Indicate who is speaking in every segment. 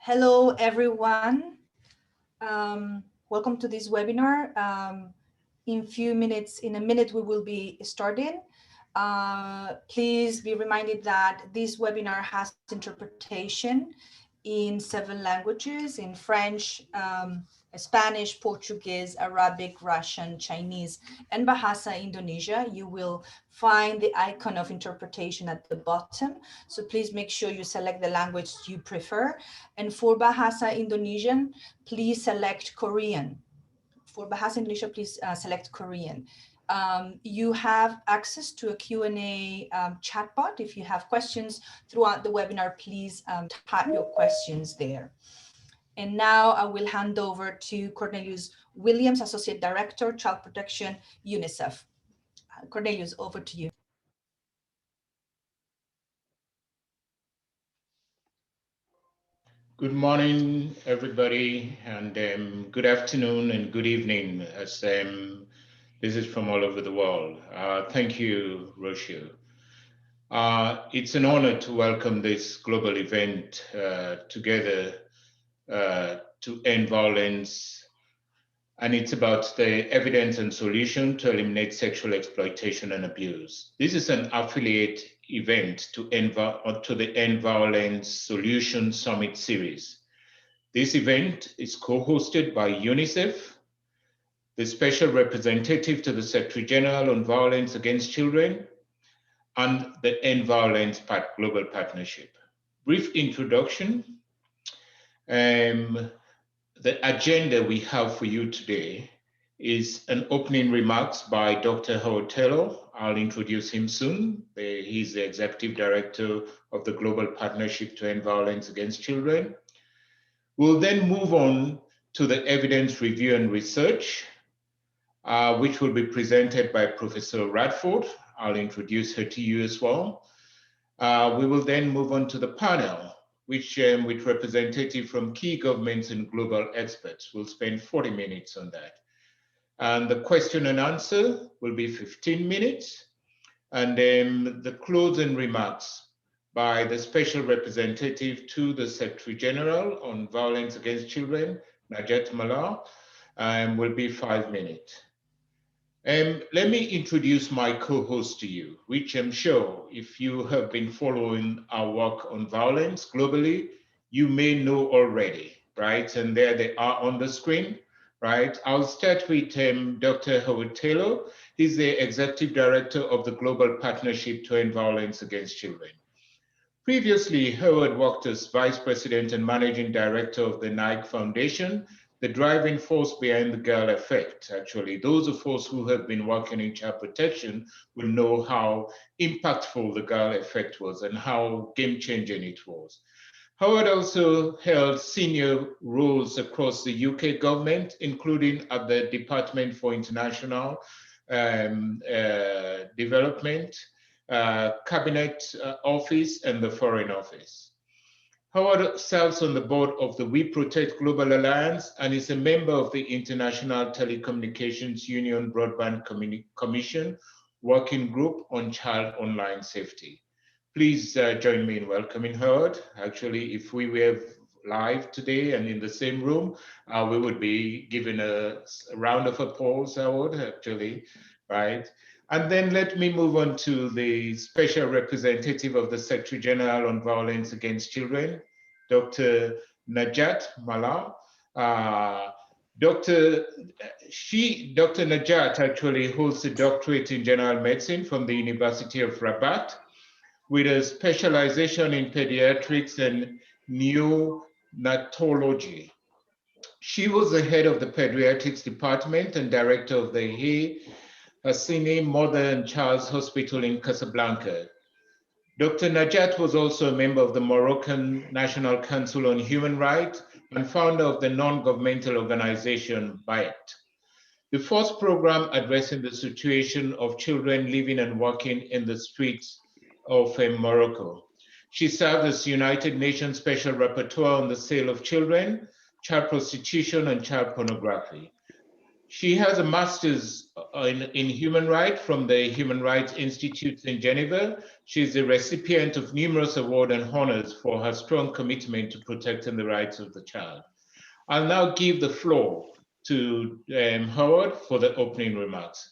Speaker 1: Hello, everyone. Welcome to this webinar. In a minute, we will be starting. Please be reminded that this webinar has interpretation in 7 languages, in French, Spanish, Portuguese, Arabic, Russian, Chinese, and Bahasa Indonesia. You will find the icon of interpretation at the bottom. So please make sure you select the language you prefer. And for Bahasa Indonesian, please select Korean. For Bahasa Indonesia, please select Korean. You have access to a Q&A chatbot. If you have questions throughout the webinar, please type your questions there. And now I will hand over to Cornelius Williams, Associate Director, Child Protection, UNICEF. Cornelius, over to you.
Speaker 2: Good morning, everybody, and good afternoon and good evening, as this is from all over the world. Thank you, Rocio. It's an honor to welcome this global event together to end violence, and it's about the evidence and solution to eliminate sexual exploitation and abuse. This is an affiliate event to the End Violence Solution Summit series. This event is co-hosted by UNICEF, the Special Representative to the Secretary General on Violence Against Children, and the End Violence Global Partnership. Brief introduction. The agenda we have for you today is an opening remarks by Dr. Howard Taylor. I'll introduce him soon. He's the Executive Director of the Global Partnership to End Violence Against Children. We'll then move on to the evidence review and research, which will be presented by Professor Radford. I'll introduce her to you as well. We will then move on to the panel, which with representatives from key governments and global experts. We'll spend 40 minutes on that. And the question and answer will be 15 minutes. And then the closing remarks by the Special Representative to the Secretary General on Violence Against Children, Najat Mallah, will be 5 minutes. Let me introduce my co-host to you, which I'm sure if you have been following our work on violence globally, you may know already, right? And there they are on the screen, right? I'll start with Dr. Howard Taylor. He's the Executive Director of the Global Partnership to End Violence Against Children. Previously, Howard worked as Vice President and Managing Director of the Nike Foundation, the driving force behind the Girl Effect. Actually, those of us who have been working in child protection will know how impactful the Girl Effect was and how game-changing it was. Howard also held senior roles across the UK government, including at the Department for International Development, Cabinet Office, and the Foreign Office. Howard serves on the board of the We Protect Global Alliance and is a member of the International Telecommunications Union Broadband Commission Working Group on Child Online Safety. Please join me in welcoming Howard. Actually, if we were live today and in the same room, we would be giving a round of applause, Howard, actually, right? And then let me move on to the Special Representative of the Secretary General on Violence Against Children, Dr. Najat Mallah. Dr. Najat actually holds a doctorate in general medicine from the University of Rabat with a specialization in pediatrics and neonatology. She was the head of the pediatrics department and director of the Hassini Mother and Child's Hospital in Casablanca. Dr. Najat was also a member of the Moroccan National Council on Human Rights and founder of the non-governmental organization BAYET, the first program addressing the situation of children living and working in the streets of Morocco. She served as United Nations Special Rapporteur on the sale of children, child prostitution, and child pornography. She has a master's in human rights from the Human Rights Institute in Geneva. She's the recipient of numerous awards and honors for her strong commitment to protecting the rights of the child. I'll now give the floor to Howard for the opening remarks.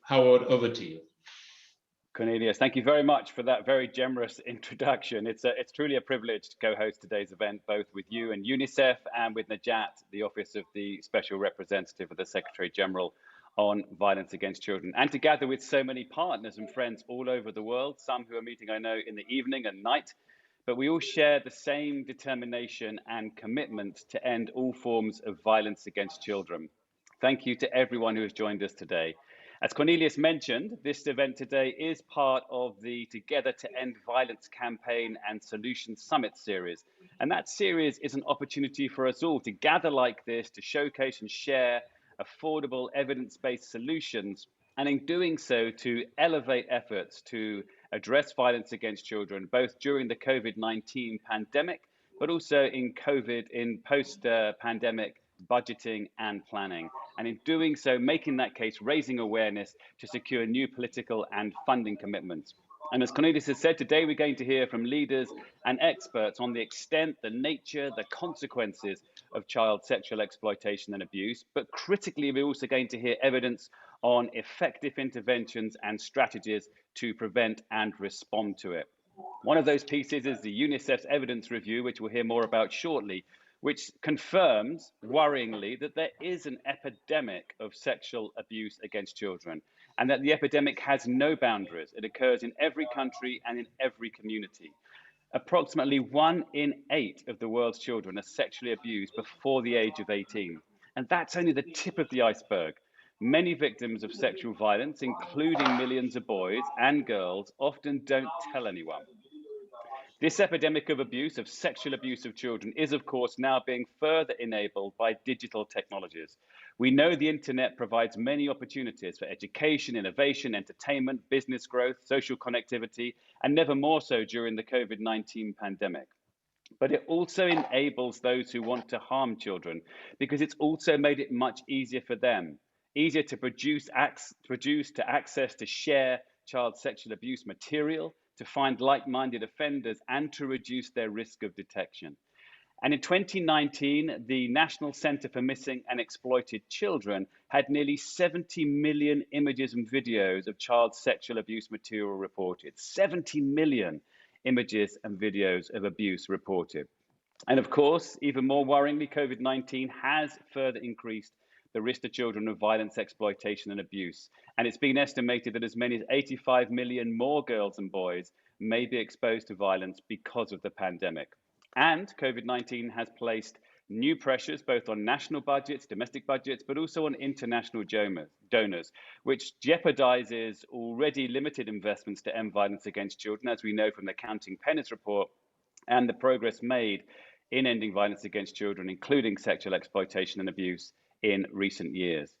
Speaker 2: Howard, over to you.
Speaker 3: Cornelius, thank you very much for that very generous introduction. It's truly a privilege to co-host today's event, both with you and UNICEF and with Najat, the Office of the Special Representative of the Secretary General on Violence Against Children, and to gather with so many partners and friends all over the world, some who are meeting, I know, in the evening and night, but we all share the same determination and commitment to end all forms of violence against children. Thank you to everyone who has joined us today. As Cornelius mentioned, this event today is part of the Together to End Violence campaign and Solutions Summit series. And that series is an opportunity for us all to gather like this, to showcase and share affordable evidence-based solutions, and in doing so, to elevate efforts to address violence against children, both during the COVID-19 pandemic, but also in post-pandemic budgeting and planning. And in doing so, making that case, raising awareness to secure new political and funding commitments. And as Cornelius has said, today we're going to hear from leaders and experts on the extent, the nature, the consequences of child sexual exploitation and abuse. But critically, we're also going to hear evidence on effective interventions and strategies to prevent and respond to it. One of those pieces is the UNICEF's evidence review, which we'll hear more about shortly, which confirms, worryingly, that there is an epidemic of sexual abuse against children, and that the epidemic has no boundaries. It occurs in every country and in every community. Approximately 1 in 8 of the world's children are sexually abused before the age of 18. And that's only the tip of the iceberg. Many victims of sexual violence, including millions of boys and girls, often don't tell anyone. This epidemic of abuse, of sexual abuse of children, is of course now being further enabled by digital technologies. We know the internet provides many opportunities for education, innovation, entertainment, business growth, social connectivity, and never more so during the COVID-19 pandemic. But it also enables those who want to harm children, because it's also made it much easier for them, easier to produce, to access, to share child sexual abuse material, to find like-minded offenders, and to reduce their risk of detection. And in 2019, the National Center for Missing and Exploited Children had nearly 70 million images and videos of child sexual abuse material reported. 70 million images and videos of abuse reported. And of course, even more worryingly, COVID-19 has further increased the risk to children of violence, exploitation, and abuse. And it's been estimated that as many as 85 million more girls and boys may be exposed to violence because of the pandemic. And COVID-19 has placed new pressures both on national budgets, domestic budgets, but also on international donors, which jeopardizes already limited investments to end violence against children, as we know from the Counting Pennies report, and the progress made in ending violence against children, including sexual exploitation and abuse in recent years.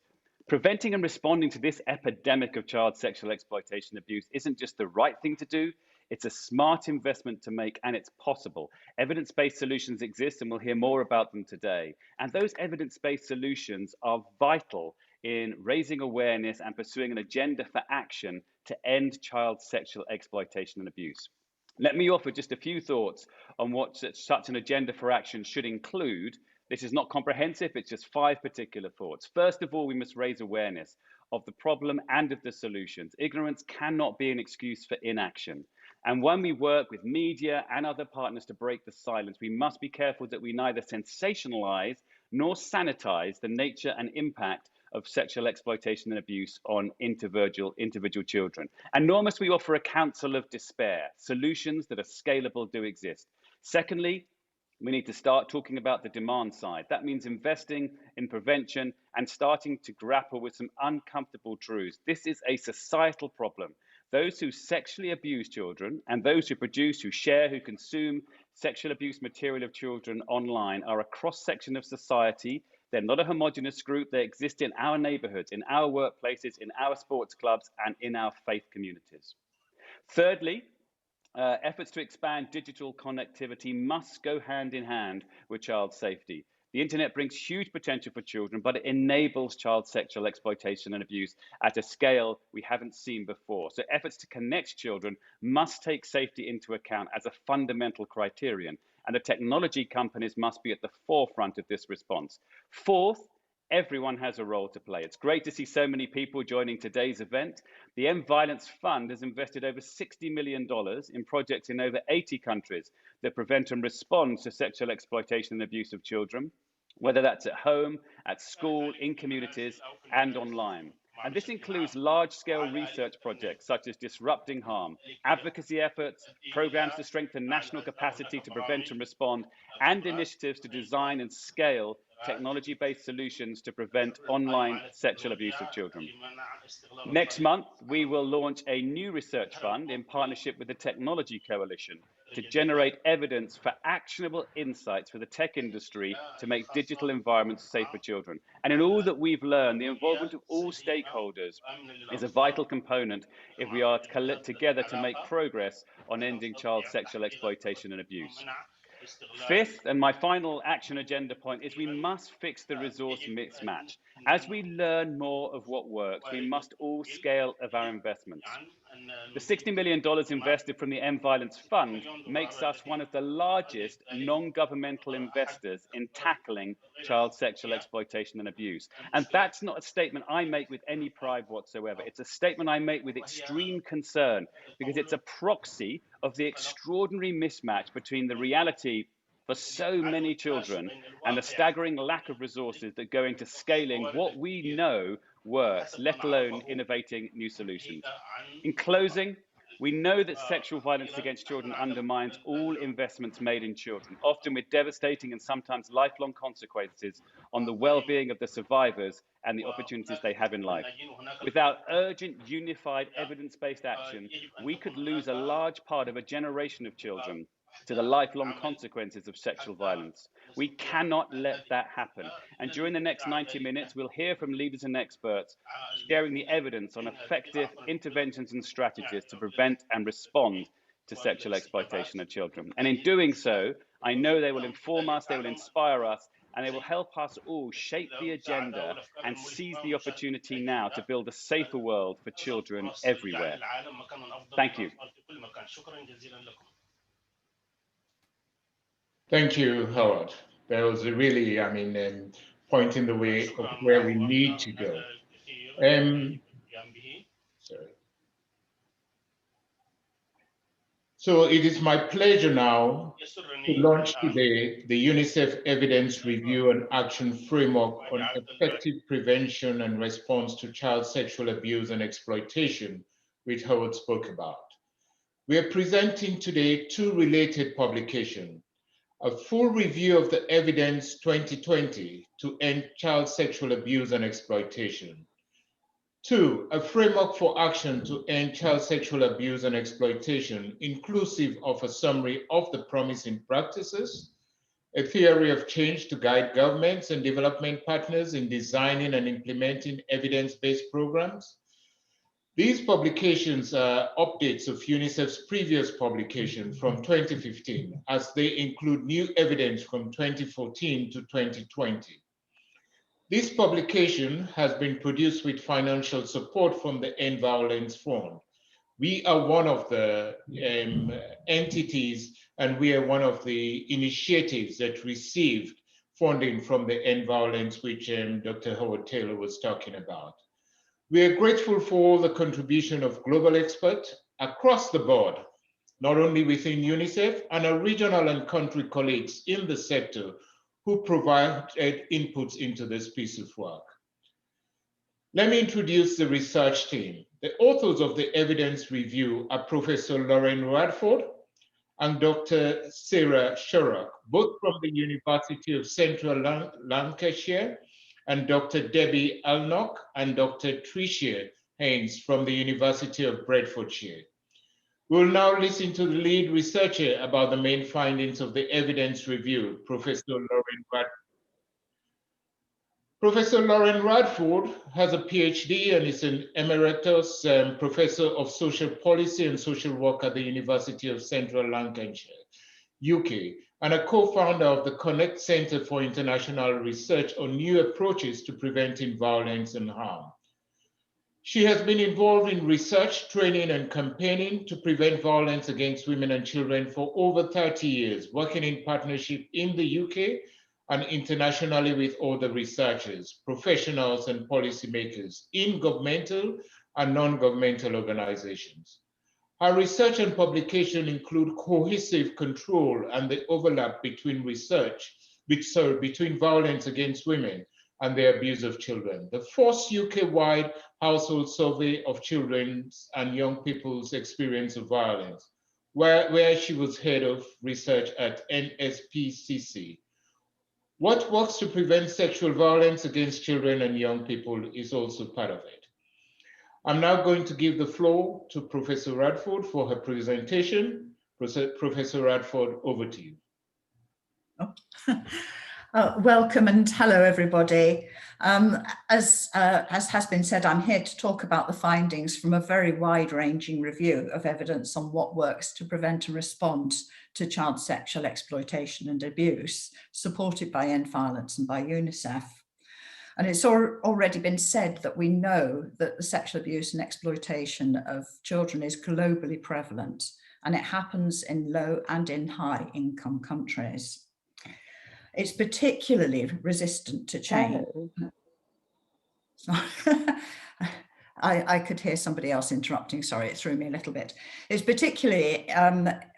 Speaker 3: Preventing and responding to this epidemic of child sexual exploitation and abuse isn't just the right thing to do, it's a smart investment to make, and it's possible. Evidence-based solutions exist, and we'll hear more about them today. And those evidence-based solutions are vital in raising awareness and pursuing an agenda for action to end child sexual exploitation and abuse. Let me offer just a few thoughts on what such an agenda for action should include. This is not comprehensive, it's just 5 particular thoughts. First of all, we must raise awareness of the problem and of the solutions. Ignorance cannot be an excuse for inaction. And when we work with media and other partners to break the silence, we must be careful that we neither sensationalize nor sanitize the nature and impact of sexual exploitation and abuse on individual children. And nor must we offer a counsel of despair. Solutions that are scalable do exist. Secondly, we need to start talking about the demand side. That means investing in prevention and starting to grapple with some uncomfortable truths. This is a societal problem. Those who sexually abuse children and those who produce, who share, who consume sexual abuse material of children online are a cross-section of society. They're not a homogenous group. They exist in our neighborhoods, in our workplaces, in our sports clubs, and in our faith communities. Thirdly, efforts to expand digital connectivity must go hand in hand with child safety. The internet brings huge potential for children, but it enables child sexual exploitation and abuse at a scale we haven't seen before. So efforts to connect children must take safety into account as a fundamental criterion, and the technology companies must be at the forefront of this response. Fourth, everyone has a role to play. It's great to see so many people joining today's event. The End Violence Fund has invested over $60 million in projects in over 80 countries that prevent and respond to sexual exploitation and abuse of children, whether that's at home, at school, in communities, and online. And this includes large-scale research projects such as Disrupting Harm, advocacy efforts, programs to strengthen national capacity to prevent and respond, and initiatives to design and scale technology-based solutions to prevent online sexual abuse of children. Next month, we will launch a new research fund in partnership with the Technology Coalition to generate evidence for actionable insights for the tech industry to make digital environments safe for children. And in all that we've learned, the involvement of all stakeholders is a vital component if we are together to make progress on ending child sexual exploitation and abuse. Fifth, and my final action agenda point, is we must fix the resource mismatch. As we learn more of what works, we must all scale of our investments. The $60 million invested from the End Violence Fund makes us one of the largest non-governmental investors in tackling child sexual exploitation and abuse. And that's not a statement I make with any pride whatsoever. It's a statement I make with extreme concern, because it's a proxy of the extraordinary mismatch between the reality for so many children and the staggering lack of resources that go into scaling what we know works, let alone innovating new solutions. In closing, we know that sexual violence against children undermines all investments made in children, often with devastating and sometimes lifelong consequences on the well-being of the survivors and the opportunities they have in life. Without urgent, unified, evidence-based action, we could lose a large part of a generation of children to the lifelong consequences of sexual violence. We cannot let that happen. And during the next 90 minutes, we'll hear from leaders and experts sharing the evidence on effective interventions and strategies to prevent and respond to sexual exploitation of children. And in doing so, I know they will inform us, they will inspire us, and they will help us all shape the agenda and seize the opportunity now to build a safer world for children everywhere. Thank you.
Speaker 2: Thank you, Howard. That was a really, pointing the way of where we need to go. Sorry. So it is my pleasure now to launch today the UNICEF Evidence Review and Action Framework on Effective Prevention and Response to Child Sexual Abuse and Exploitation, which Howard spoke about. We are presenting today two related publications: a full review of the evidence 2020 to end child sexual abuse and exploitation. 2, a framework for action to end child sexual abuse and exploitation, inclusive of a summary of the promising practices, a theory of change to guide governments and development partners in designing and implementing evidence-based programs. These publications are updates of UNICEF's previous publication from 2015, as they include new evidence from 2014 to 2020. This publication has been produced with financial support from the End Violence Fund. We are one of the entities, and we are one of the initiatives that received funding from the End Violence, which Dr. Howard Taylor was talking about. We are grateful for all the contribution of global experts across the board, not only within UNICEF, and our regional and country colleagues in the sector who provided inputs into this piece of work. Let me introduce the research team. The authors of the evidence review are Professor Lauren Radford and Dr. Sarah Shurock, both from the University of Central Lancashire, and Dr. Debbie Alnock and Dr. Tricia Haynes from the University of Bedfordshire. We'll now listen to the lead researcher about the main findings of the evidence review, Professor Lauren Radford. Professor Lauren Radford has a PhD and is an emeritus professor of social policy and social work at the University of Central Lancashire. UK, and a co-founder of the Connect Center for International Research on New Approaches to Preventing Violence and Harm. She has been involved in research, training, and campaigning to prevent violence against women and children for over 30 years, working in partnership in the UK and internationally with other researchers, professionals, and policymakers in governmental and non-governmental organizations. Her research and publication include cohesive control and the overlap between between violence against women and the abuse of children. The first UK-wide household survey of children's and young people's experience of violence, where she was head of research at NSPCC. What works to prevent sexual violence against children and young people is also part of it. I'm now going to give the floor to Professor Radford for her presentation. Professor Radford, over to you.
Speaker 4: Welcome and hello, everybody. As has been said, I'm here to talk about the findings from a very wide-ranging review of evidence on what works to prevent and respond to child sexual exploitation and abuse, supported by End Violence and by UNICEF. And it's already been said that we know that the sexual abuse and exploitation of children is globally prevalent, and it happens in low and in high income countries. It's particularly resistant to change. I could hear somebody else interrupting, sorry, it threw me a little bit. It's particularly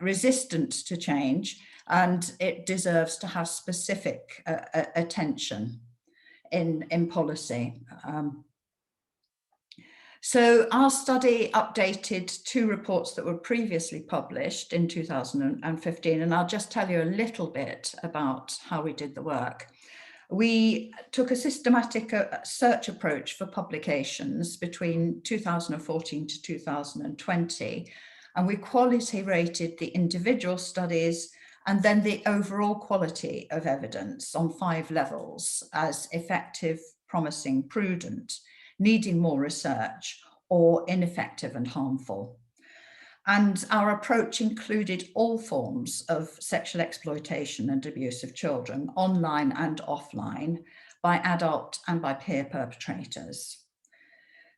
Speaker 4: resistant to change, and it deserves to have specific attention in policy. So our study updated two reports that were previously published in 2015, and I'll just tell you a little bit about how we did the work. We took a systematic search approach for publications between 2014 to 2020, and we quality rated the individual studies and then the overall quality of evidence on 5 levels as effective, promising, prudent, needing more research, or ineffective and harmful. And our approach included all forms of sexual exploitation and abuse of children, online and offline, by adult and by peer perpetrators.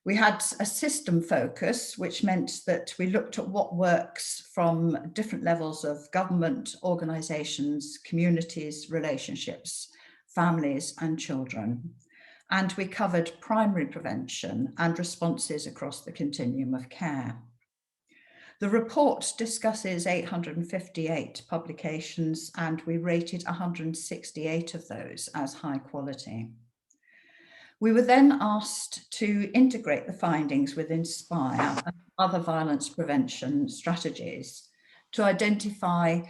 Speaker 4: We had a system focus, which meant that we looked at what works from different levels of government, organisations, communities, relationships, families and children. And we covered primary prevention and responses across the continuum of care. The report discusses 858 publications, and we rated 168 of those as high quality. We were then asked to integrate the findings with INSPIRE and other violence prevention strategies to identify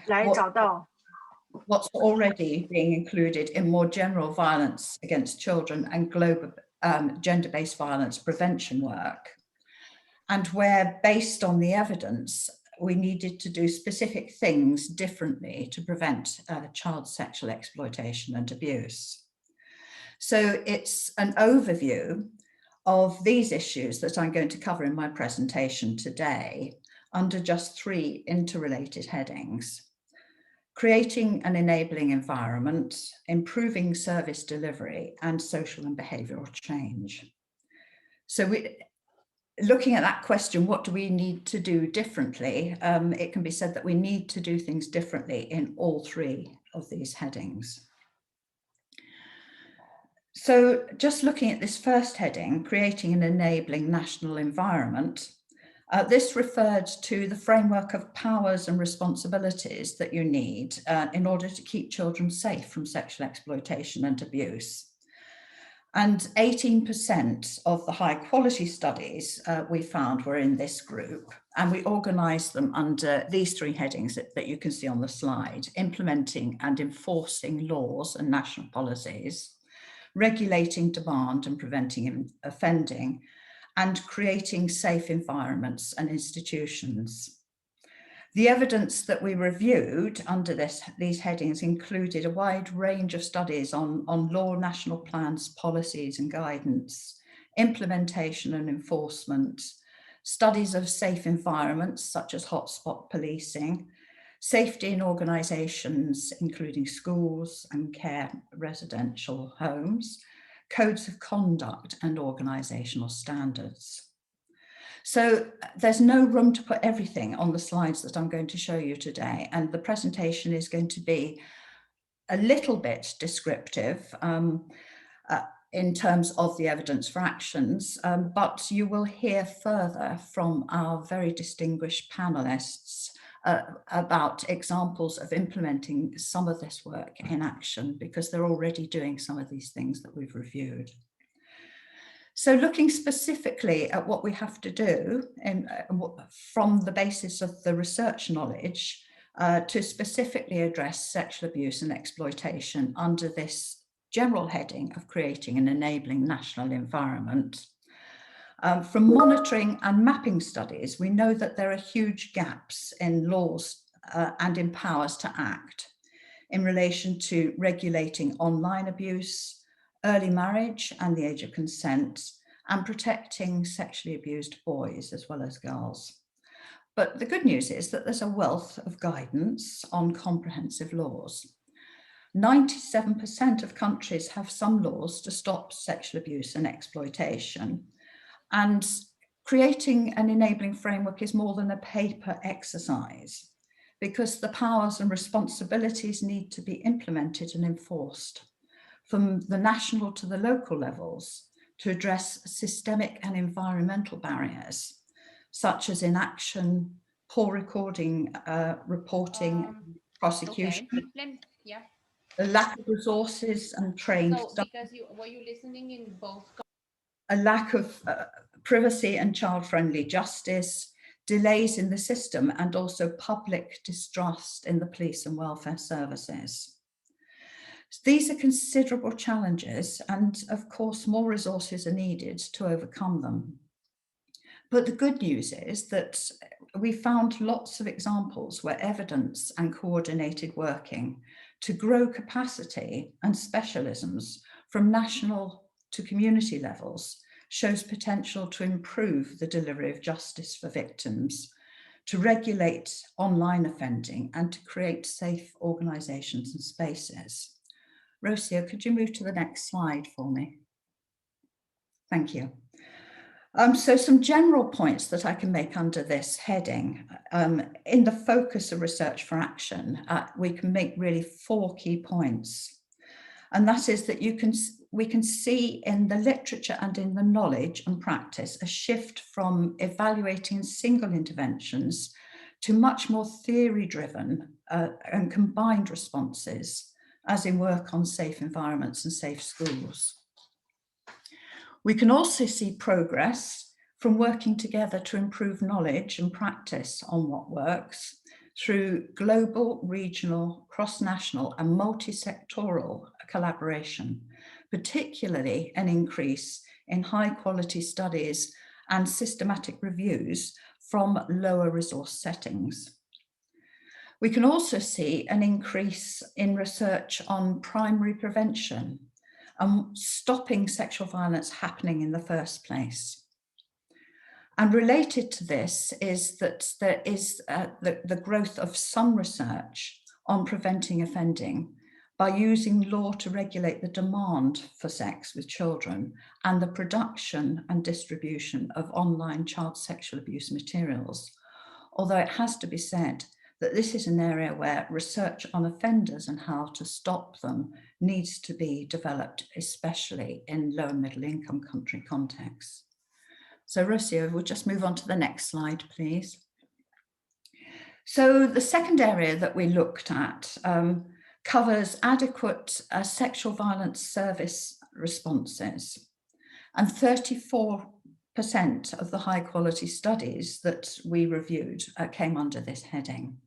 Speaker 4: what's already being included in more general violence against children and global gender-based violence prevention work, and where, based on the evidence, we needed to do specific things differently to prevent child sexual exploitation and abuse. So it's an overview of these issues that I'm going to cover in my presentation today under just 3 interrelated headings: creating an enabling environment, improving service delivery, and social and behavioural change. So looking at that question, what do we need to do differently? It can be said that we need to do things differently in all 3 of these headings. So just looking at this first heading, creating an enabling national environment, this referred to the framework of powers and responsibilities that you need in order to keep children safe from sexual exploitation and abuse. And 18% of the high quality studies we found were in this group, and we organised them under these 3 headings that you can see on the slide: implementing and enforcing laws and national policies, regulating demand and preventing offending, and creating safe environments and institutions. The evidence that we reviewed under these headings included a wide range of studies on law, national plans, policies and guidance, implementation and enforcement, studies of safe environments such as hotspot policing, safety in organisations, including schools and care residential homes, codes of conduct and organisational standards. So there's no room to put everything on the slides that I'm going to show you today, and the presentation is going to be a little bit descriptive in terms of the evidence for actions, but you will hear further from our very distinguished panelists about examples of implementing some of this work in action, because they're already doing some of these things that we've reviewed. So looking specifically at what we have to do from the basis of the research knowledge to specifically address sexual abuse and exploitation under this general heading of creating an enabling national environment. From monitoring and mapping studies, we know that there are huge gaps in laws and in powers to act in relation to regulating online abuse, early marriage and the age of consent, and protecting sexually abused boys as well as girls. But the good news is that there's a wealth of guidance on comprehensive laws. 97% of countries have some laws to stop sexual abuse and exploitation. And creating an enabling framework is more than a paper exercise, because the powers and responsibilities need to be implemented and enforced from the national to the local levels to address systemic and environmental barriers, such as inaction, poor recording, reporting, prosecution,
Speaker 5: okay. Yeah.
Speaker 4: a lack of resources and trained staff,
Speaker 5: because were you listening in both?
Speaker 4: a lack of privacy and child-friendly justice, delays in the system, and also public distrust in the police and welfare services. These are considerable challenges, and of course, more resources are needed to overcome them. But the good news is that we found lots of examples where evidence and coordinated working to grow capacity and specialisms from national to community levels shows potential to improve the delivery of justice for victims, to regulate online offending, and to create safe organisations and spaces. Rocio, could you move to the next slide for me? Thank you. So some general points that I can make under this heading. In the focus of research for action, we can make really 4 key points. And that is that we can see in the literature and in the knowledge and practice a shift from evaluating single interventions to much more theory-driven and combined responses, as in work on safe environments and safe schools. We can also see progress from working together to improve knowledge and practice on what works through global, regional, cross-national and multi-sectoral collaboration, particularly an increase in high-quality studies and systematic reviews from lower resource settings. We can also see an increase in research on primary prevention and stopping sexual violence happening in the first place. And related to this is that there is the growth of some research on preventing offending by using law to regulate the demand for sex with children and the production and distribution of online child sexual abuse materials. Although it has to be said that this is an area where research on offenders and how to stop them needs to be developed, especially in low and middle income country contexts. So Rocio, we'll just move on to the next slide, please. So the second area that we looked at covers adequate sexual violence service responses. And 34% of the high quality studies that we reviewed came under this heading.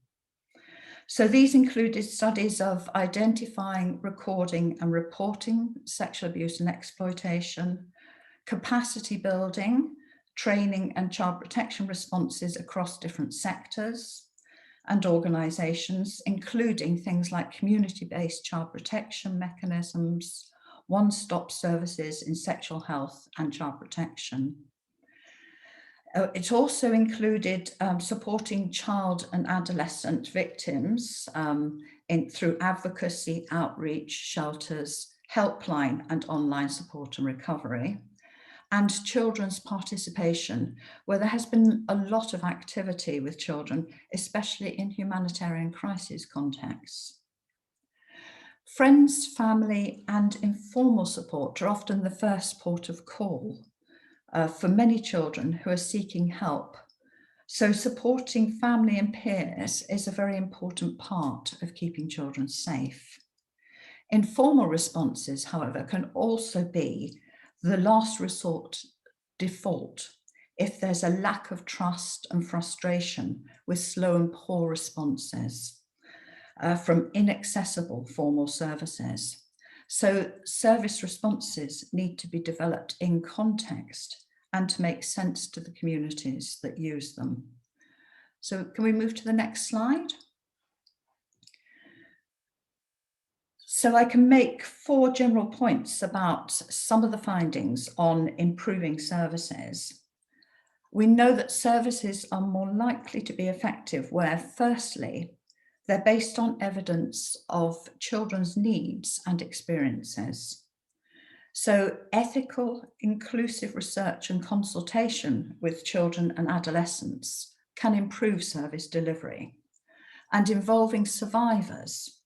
Speaker 4: So these included studies of identifying, recording and reporting sexual abuse and exploitation, capacity building, training and child protection responses across different sectors and organisations, including things like community-based child protection mechanisms, one-stop services in sexual health and child protection. It also included supporting child and adolescent victims through advocacy, outreach, shelters, helpline and online support and recovery, and children's participation, where there has been a lot of activity with children, especially in humanitarian crisis contexts. Friends, family and informal support are often the first port of call for many children who are seeking help. So supporting family and peers is a very important part of keeping children safe. Informal responses, however, can also be the last resort default if there's a lack of trust and frustration with slow and poor responses from inaccessible formal services. So service responses need to be developed in context and to make sense to the communities that use them. So can we move to the next slide? So I can make 4 general points about some of the findings on improving services. We know that services are more likely to be effective where, firstly, they're based on evidence of children's needs and experiences. So ethical, inclusive research and consultation with children and adolescents can improve service delivery. And involving survivors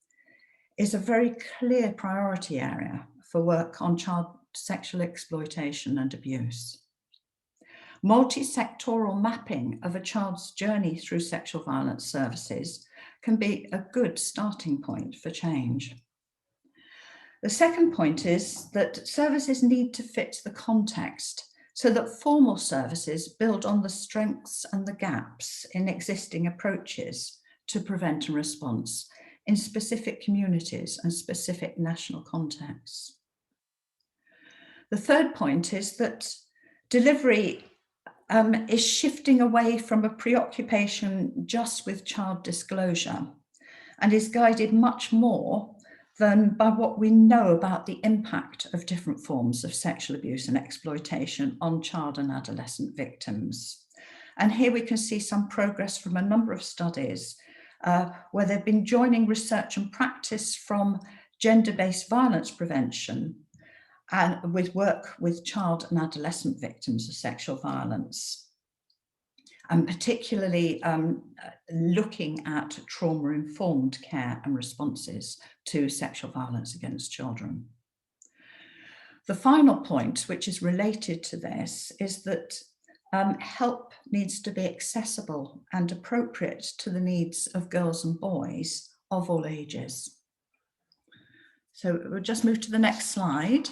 Speaker 4: is a very clear priority area for work on child sexual exploitation and abuse. Multi-sectoral mapping of a child's journey through sexual violence services can be a good starting point for change. The second point is that services need to fit the context so that formal services build on the strengths and the gaps in existing approaches to prevent and response in specific communities and specific national contexts. The third point is that delivery is shifting away from a preoccupation just with child disclosure and is guided much more than by what we know about the impact of different forms of sexual abuse and exploitation on child and adolescent victims. And here we can see some progress from a number of studies where they've been joining research and practice from gender-based violence prevention and with work with child and adolescent victims of sexual violence, and particularly looking at trauma-informed care and responses to sexual violence against children. The final point, which is related to this, is that help needs to be accessible and appropriate to the needs of girls and boys of all ages. So we'll just move to the next slide.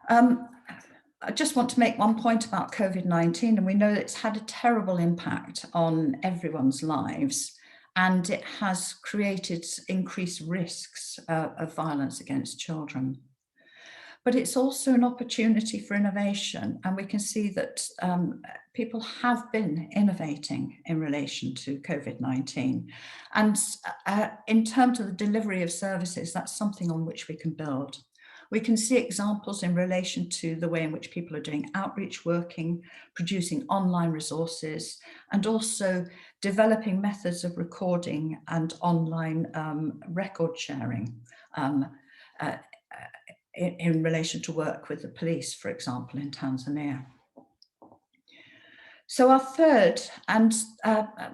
Speaker 4: I just want to make one point about COVID-19, and we know that it's had a terrible impact on everyone's lives, and it has created increased risks of violence against children. But it's also an opportunity for innovation, and we can see that people have been innovating in relation to COVID-19. And in terms of the delivery of services, that's something on which we can build. We can see examples in relation to the way in which people are doing outreach working, producing online resources, and also developing methods of recording and online record sharing in relation to work with the police, for example, in Tanzania. So our third, and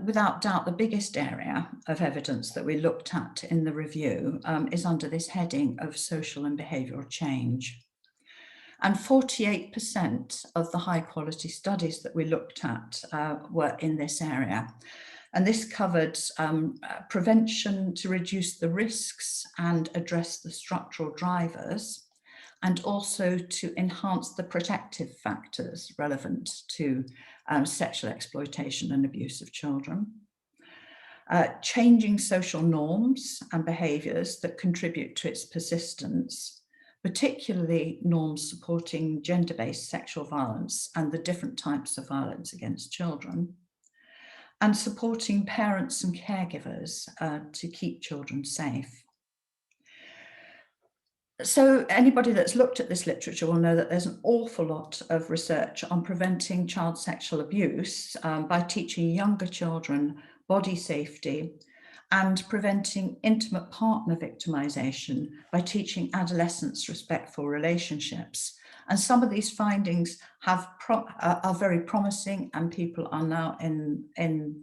Speaker 4: without doubt the biggest area of evidence that we looked at in the review is under this heading of social and behavioural change. And 48% of the high quality studies that we looked at were in this area. And this covered prevention to reduce the risks and address the structural drivers, and also to enhance the protective factors relevant to sexual exploitation and abuse of children, changing social norms and behaviours that contribute to its persistence, particularly norms supporting gender-based sexual violence and the different types of violence against children, and supporting parents and caregivers to keep children safe. So anybody that's looked at this literature will know that there's an awful lot of research on preventing child sexual abuse by teaching younger children body safety and preventing intimate partner victimization by teaching adolescents respectful relationships. And some of these findings are very promising, and people are now in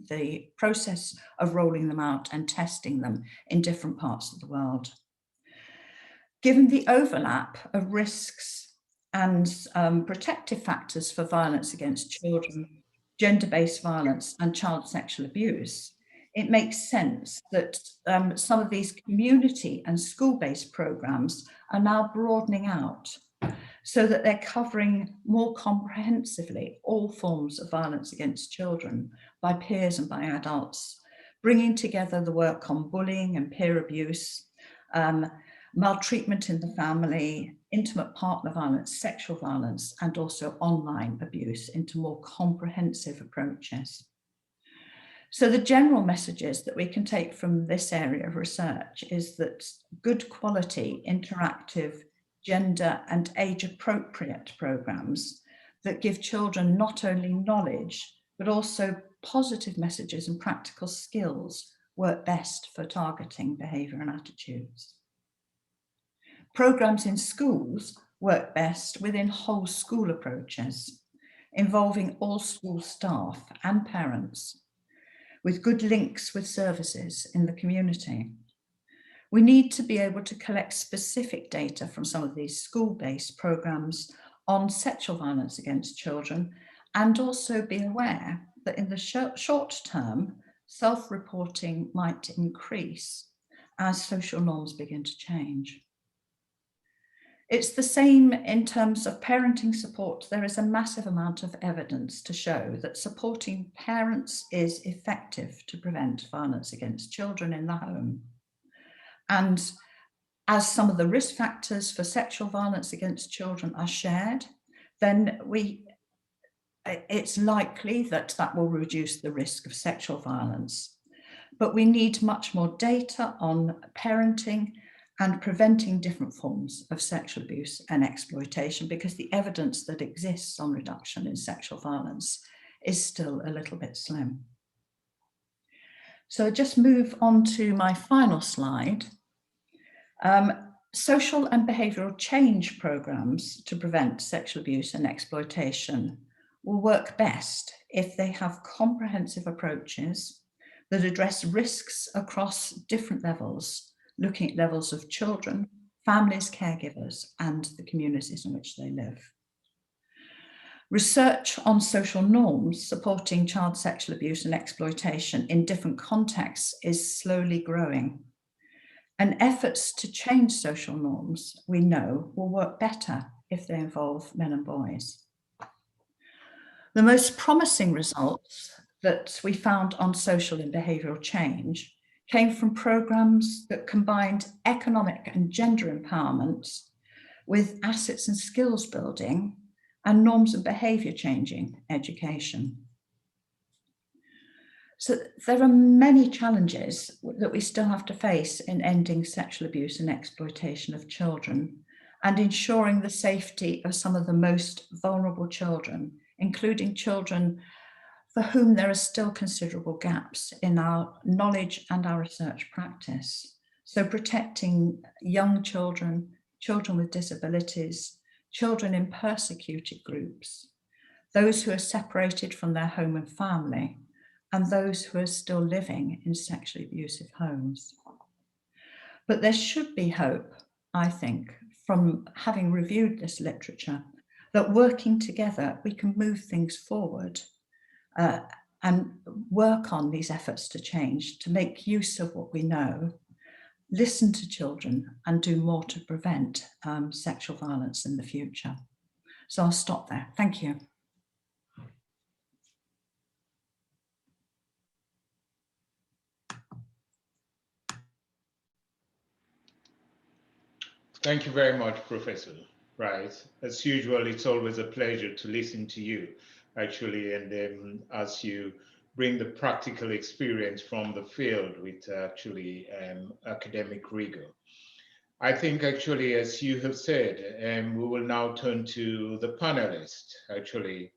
Speaker 4: the process of rolling them out and testing them in different parts of the world. Given the overlap of risks and protective factors for violence against children, gender-based violence and child sexual abuse, it makes sense that some of these community and school-based programs are now broadening out so that they're covering more comprehensively all forms of violence against children by peers and by adults, bringing together the work on bullying and peer abuse, maltreatment in the family, intimate partner violence, sexual violence, and also online abuse into more comprehensive approaches. So the general messages that we can take from this area of research is that good quality, interactive, gender and age appropriate programs that give children not only knowledge, but also positive messages and practical skills work best for targeting behaviour and attitudes. Programs in schools work best within whole school approaches, involving all school staff and parents, with good links with services in the community. We need to be able to collect specific data from some of these school-based programs on sexual violence against children, and also be aware that in the short term, self-reporting might increase as social norms begin to change. It's the same in terms of parenting support. There is a massive amount of evidence to show that supporting parents is effective to prevent violence against children in the home. And as some of the risk factors for sexual violence against children are shared, then it's likely that that will reduce the risk of sexual violence. But we need much more data on parenting and preventing different forms of sexual abuse and exploitation, because the evidence that exists on reduction in sexual violence is still a little bit slim. So just move on to my final slide. Social and behavioural change programmes to prevent sexual abuse and exploitation will work best if they have comprehensive approaches that address risks across different levels, looking at levels of children, families, caregivers, and the communities in which they live. Research on social norms supporting child sexual abuse and exploitation in different contexts is slowly growing. And efforts to change social norms, we know, will work better if they involve men and boys. The most promising results that we found on social and behavioural change came from programmes that combined economic and gender empowerment with assets and skills building and norms and behaviour changing education. So there are many challenges that we still have to face in ending sexual abuse and exploitation of children and ensuring the safety of some of the most vulnerable children, including children for whom there are still considerable gaps in our knowledge and our research practice. So protecting young children, children with disabilities, children in persecuted groups, those who are separated from their home and family, and those who are still living in sexually abusive homes. But there should be hope, I think, from having reviewed this literature, that working together we can move things forward and work on these efforts to change, to make use of what we know, listen to children and do more to prevent sexual violence in the future. So I'll stop there. Thank you.
Speaker 2: Thank you very much, Professor. Right. As usual, it's always a pleasure to listen to you, actually, and as you bring the practical experience from the field with actually academic rigor. I think actually, as you have said, we will now turn to the panelists, actually.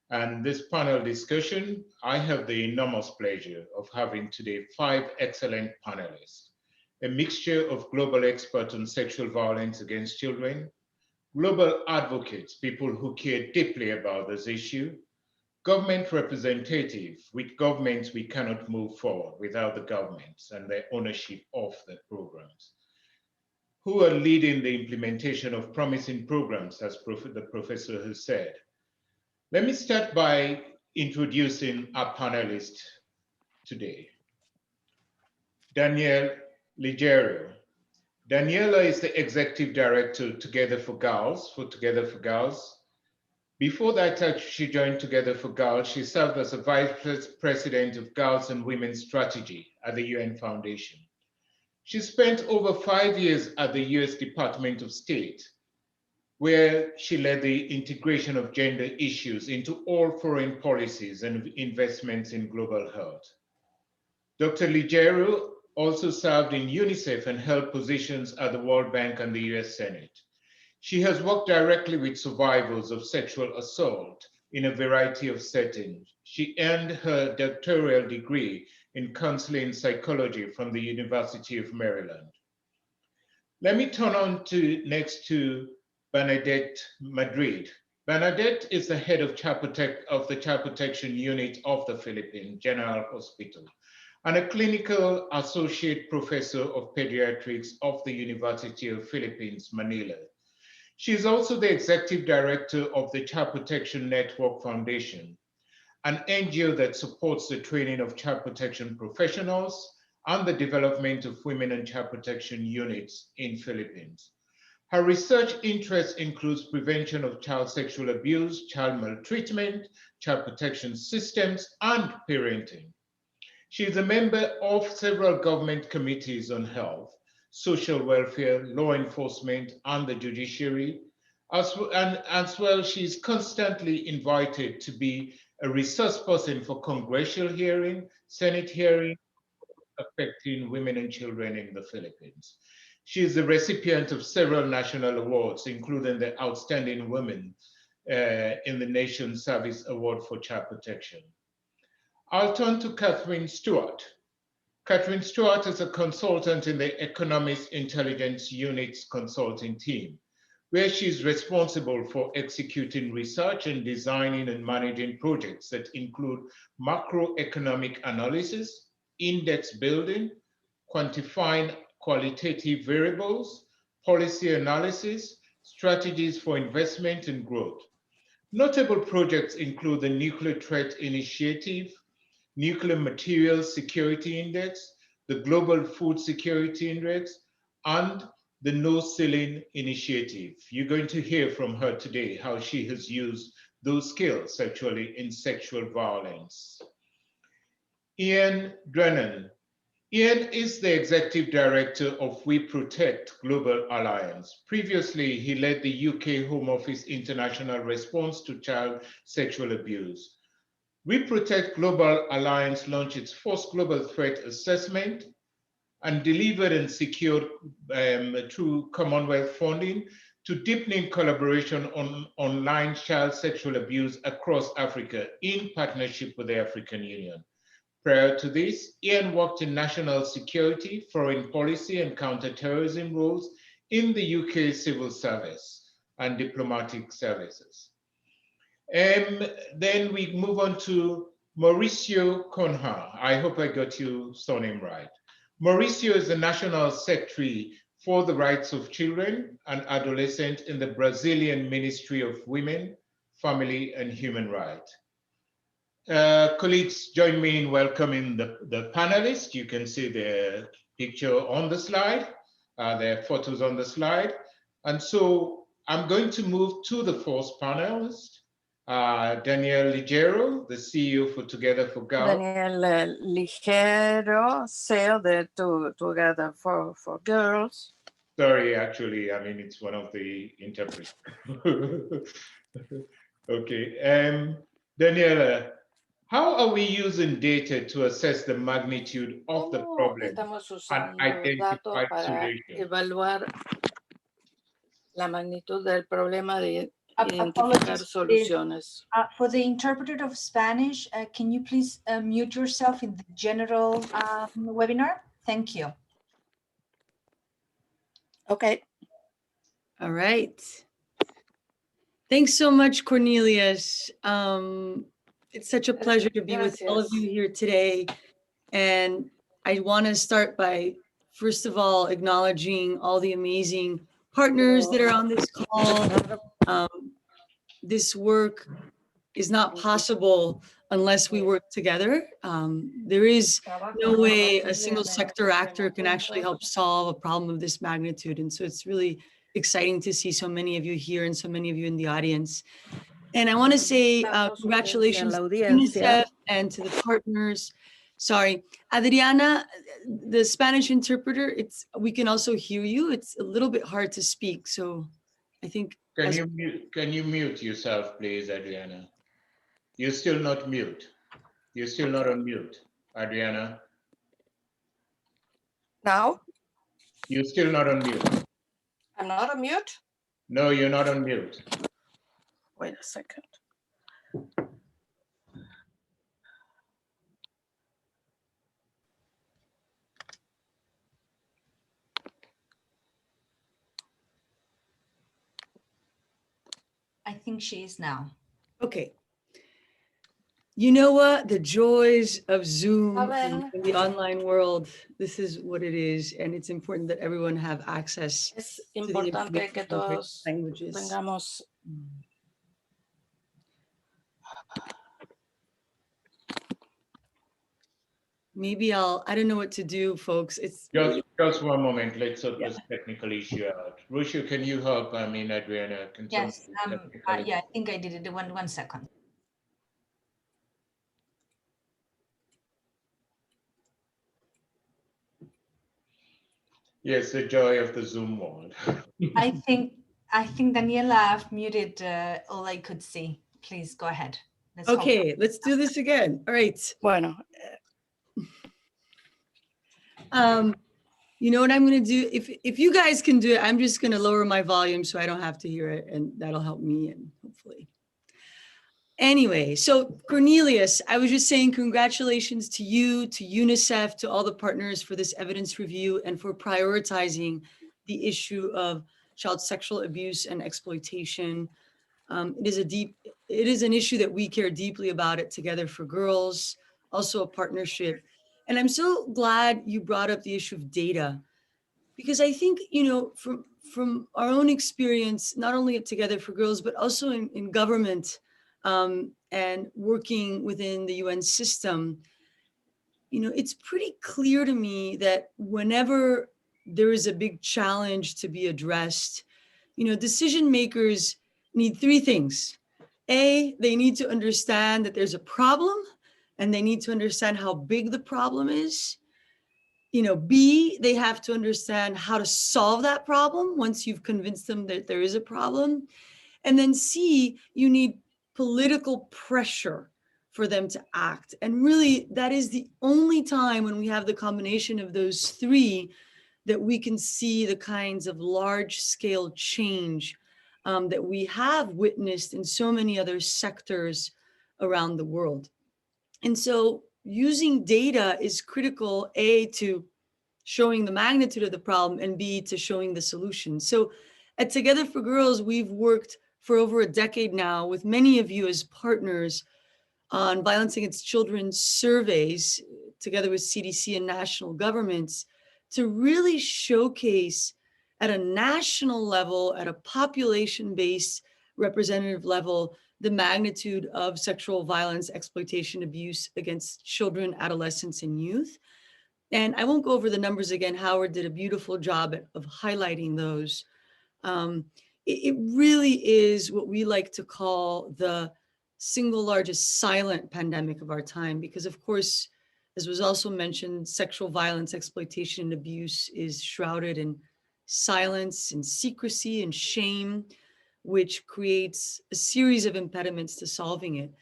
Speaker 2: And this panel discussion, I have the enormous pleasure of having today 5 excellent panelists, a mixture of global experts on sexual violence against children, global advocates, people who care deeply about this issue, government representatives. With governments, we cannot move forward without the governments and their ownership of the programs, who are leading the implementation of promising programs, as the professor has said. Let me start by introducing our panelists today. Danielle Ligero. Daniela is the executive director Together for Together for Girls. Before that, she joined Together for Girls. She served as a vice president of Girls and Women's Strategy at the UN Foundation. She spent over 5 years at the US Department of State, where she led the integration of gender issues into all foreign policies and investments in global health. Dr. Ligero also served in UNICEF and held positions at the World Bank and the US Senate. She has worked directly with survivors of sexual assault in a variety of settings. She earned her doctoral degree in counseling psychology from the University of Maryland. Let me turn on next to Bernadette Madrid. Bernadette is the head of the Child Protection Unit of the Philippine General Hospital and a clinical associate professor of pediatrics of the University of Philippines, Manila. She is also the executive director of the Child Protection Network Foundation, an NGO that supports the training of child protection professionals and the development of women and child protection units in Philippines. Her research interest includes prevention of child sexual abuse, child maltreatment, child protection systems, and parenting. She is a member of several government committees on health, social welfare, law enforcement, and the judiciary. As well, she is constantly invited to be a resource person for congressional hearing, Senate hearing affecting women and children in the Philippines. She is the recipient of several national awards, including the Outstanding Woman in the Nation Service Award for Child Protection. I'll turn to Catherine Stewart. Catherine Stewart is a consultant in the Economist Intelligence Unit's consulting team, where she is responsible for executing research and designing and managing projects that include macroeconomic analysis, index building, quantifying qualitative variables, policy analysis, strategies for investment and growth. Notable projects include the Nuclear Threat Initiative, Nuclear Materials Security Index, the Global Food Security Index, and the No Ceiling Initiative. You're going to hear from her today how she has used those skills actually in sexual violence. Ian Drennan. Ian is the executive director of We Protect Global Alliance. Previously, he led the UK Home Office International Response to Child Sexual Abuse. We Protect Global Alliance launched its first global threat assessment and delivered and secured through Commonwealth funding to deepening collaboration on online child sexual abuse across Africa in partnership with the African Union. Prior to this, Ian worked in national security, foreign policy, and counterterrorism roles in the UK civil service and diplomatic services. Then we move on to Mauricio Conha. I hope I got your surname right. Mauricio is the National Secretary for the Rights of Children and Adolescents in the Brazilian Ministry of Women, Family, and Human Rights. Colleagues, join me in welcoming the panelists. You can see their picture on the slide, their photos on the slide. And so I'm going to move to the first panelist, Danielle Ligero, the CEO for Together for Girls.
Speaker 6: Danielle Ligero, CEO de Together for Girls.
Speaker 2: Sorry, actually, I mean, it's one of the interpreters. Okay, Danielle, How are we using data to assess the magnitude of the
Speaker 6: ¿Cómo
Speaker 2: problem
Speaker 6: estamos
Speaker 2: and
Speaker 6: usando datos
Speaker 2: identify
Speaker 6: para
Speaker 2: solutions?
Speaker 6: evaluar la magnitud del problema de identificar
Speaker 1: Apologies,
Speaker 6: soluciones?
Speaker 1: for the interpreter of Spanish, can you please mute yourself in the general webinar? Thank you.
Speaker 6: Okay.
Speaker 7: All right. Thanks so much, Cornelius. It's such a pleasure to be with all of you here today. And I want to start by, first of all, acknowledging all the amazing partners that are on this call. This work is not possible unless we work together. There is no way a single sector actor can actually help solve a problem of this magnitude. And so it's really exciting to see so many of you here and so many of you in the audience. And I want to say congratulations to UNICEF and to the partners. Sorry, Adriana, the Spanish interpreter, we can also hear you. It's a little bit hard to speak. So I think.
Speaker 2: Can you mute yourself, please, Adriana? You're still not mute. You're still not on mute, Adriana.
Speaker 6: Now?
Speaker 2: You're still not on mute.
Speaker 6: I'm not on mute?
Speaker 2: No, you're not on mute.
Speaker 6: Wait a second.
Speaker 1: I think she is now.
Speaker 7: Okay. You know what? The joys of Zoom in the online world, this is what it is. And it's important that everyone have access to the
Speaker 6: Importante que todos
Speaker 7: languages.
Speaker 6: tengamos.
Speaker 7: Maybe I don't know what to do, folks. It's
Speaker 2: just one moment. Let's sort this technical issue out. Rusha, can you help? I mean, Adriana, can
Speaker 1: yes. Yeah, I think I did it. One second.
Speaker 2: Yes, the joy of the Zoom world.
Speaker 1: I think Daniela, I've muted all I could see. Please go ahead.
Speaker 7: Let's do this again. All right.
Speaker 6: Bueno.
Speaker 7: You know what I'm going to do? If you guys can do it, I'm just going to lower my volume so I don't have to hear it, and that'll help me and hopefully. Anyway, so Cornelius, I was just saying congratulations to you, to UNICEF, to all the partners for this evidence review and for prioritizing the issue of child sexual abuse and exploitation. It is an issue that we care deeply about at Together for Girls, also a partnership. And I'm so glad you brought up the issue of data, because I think, you know, from our own experience, not only at Together for Girls, but also in government and working within the UN system, you know, it's pretty clear to me that whenever there is a big challenge to be addressed, you know, decision makers need three things. A, they need to understand that there's a problem and they need to understand how big the problem is. You know, B, they have to understand how to solve that problem once you've convinced them that there is a problem. And then C, you need political pressure for them to act. And really, that is the only time when we have the combination of those three that we can see the kinds of large-scale change that we have witnessed in so many other sectors around the world. And so using data is critical, A, to showing the magnitude of the problem, and B, to showing the solution. So at Together for Girls, we've worked for over a decade now with many of you as partners on violence against children surveys, together with CDC and national governments, to really showcase at a national level, at a population-based representative level, the magnitude of sexual violence, exploitation, abuse against children, adolescents, and youth. And I won't go over the numbers again. Howard did a beautiful job of highlighting those. It really is what we like to call the single largest silent pandemic of our time, because of course, as was also mentioned, sexual violence, exploitation, and abuse is shrouded in silence and secrecy and shame, which creates a series of impediments to solving it.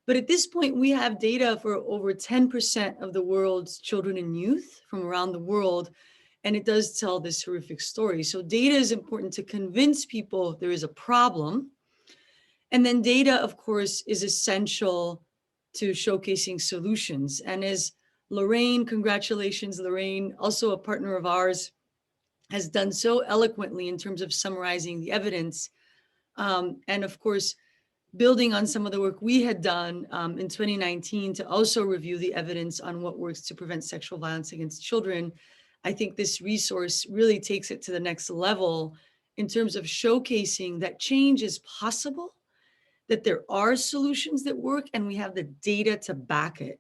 Speaker 7: But at this point, we have data for over 10% of the world's children and youth from around the world. And it does tell this horrific story. So data is important to convince people there is a problem. And then data, of course, is essential to showcasing solutions. And as Lorraine, congratulations, Lorraine, also a partner of ours, has done so eloquently in terms of summarizing the evidence. And of course, building on some of the work we had done in 2019 to also review the evidence on what works to prevent sexual violence against children, I think this resource really takes it to the next level in terms of showcasing that change is possible, that there are solutions that work, and we have the data to back it.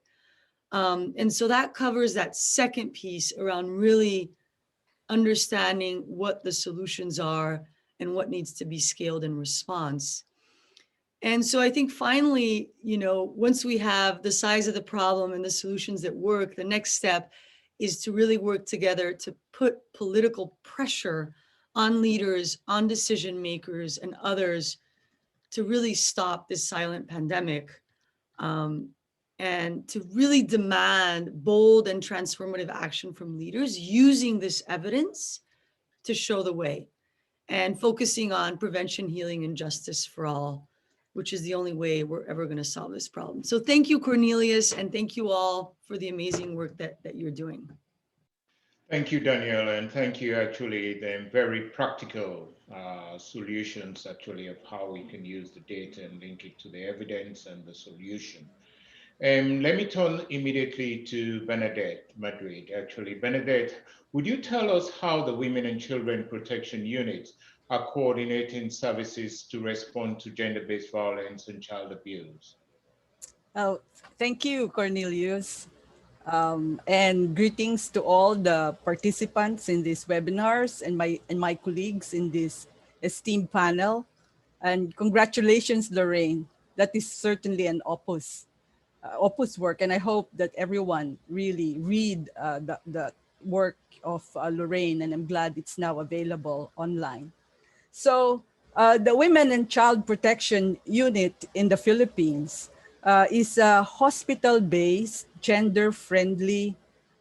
Speaker 7: And so that covers that second piece around really understanding what the solutions are and what needs to be scaled in response. And so I think finally, once we have the size of the problem and the solutions that work, the next step is to really work together to put political pressure on leaders, on decision makers, and others to really stop this silent pandemic, and to really demand bold and transformative action from leaders using this evidence to show the way, and focusing on prevention, healing, and justice for all, which is the only way we're ever going to solve this problem. So thank you, Cornelius, and thank you all for the amazing work that you're doing.
Speaker 2: Thank you, Danielle, and thank you actually the very practical solutions actually of how we can use the data and link it to the evidence and the solution. Let me turn immediately to Bernadette Madrid. Actually, Bernadette, would you tell us how the Women and Children Protection Units are coordinating services to respond to gender-based violence and child abuse?
Speaker 8: Oh, thank you, Cornelius. And greetings to all the participants in these webinars and my colleagues in this esteemed panel. And congratulations, Lorraine. That is certainly an opus work. And I hope that everyone really read the work of Lorraine, and I'm glad it's now available online. So the Women and Child Protection Unit in the Philippines is a hospital-based, gender-friendly,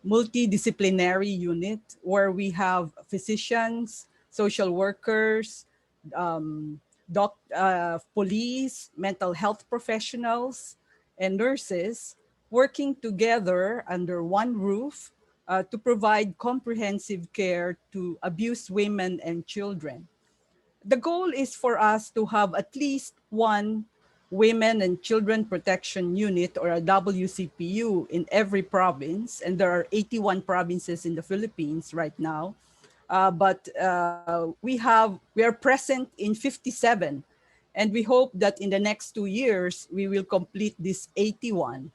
Speaker 8: multidisciplinary unit where we have physicians, social workers, police, mental health professionals, and nurses working together under one roof to provide comprehensive care to abused women and children. The goal is for us to have at least one Women and Children Protection Unit, or a WCPU, in every province. And there are 81 provinces in the Philippines right now. But we are present in 57. And we hope that in the next 2 years, we will complete this 81.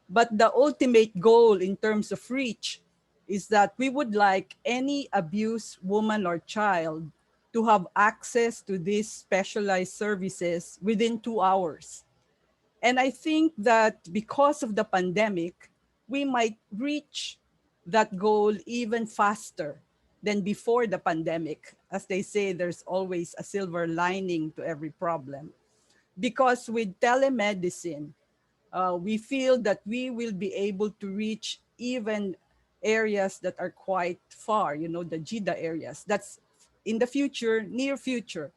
Speaker 8: But the ultimate goal in terms of reach is that we would like any abused woman or child to have access to these specialized services within 2 hours. And I think that because of the pandemic, we might reach that goal even faster than before the pandemic. As they say, there's always a silver lining to every problem. Because with telemedicine, we feel that we will be able to reach even areas that are quite far, the GIDA areas. That's in the future, near future.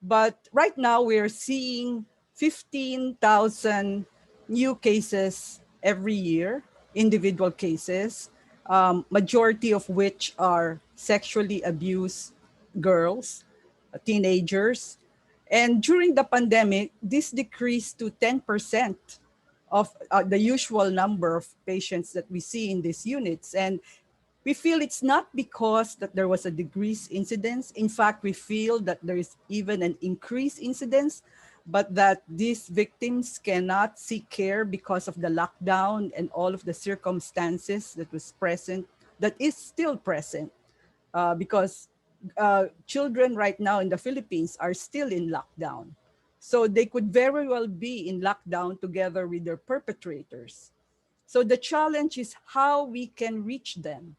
Speaker 8: But right now we're seeing 15,000 new cases every year, individual cases, majority of which are sexually abused girls, teenagers. And during the pandemic, this decreased to 10% of the usual number of patients that we see in these units. And we feel it's not because that there was a decreased incidence. In fact, we feel that there is even an increased incidence, but that these victims cannot seek care because of the lockdown and all of the circumstances that was present, that is still present, because children right now in the Philippines are still in lockdown. So they could very well be in lockdown together with their perpetrators. So the challenge is how we can reach them.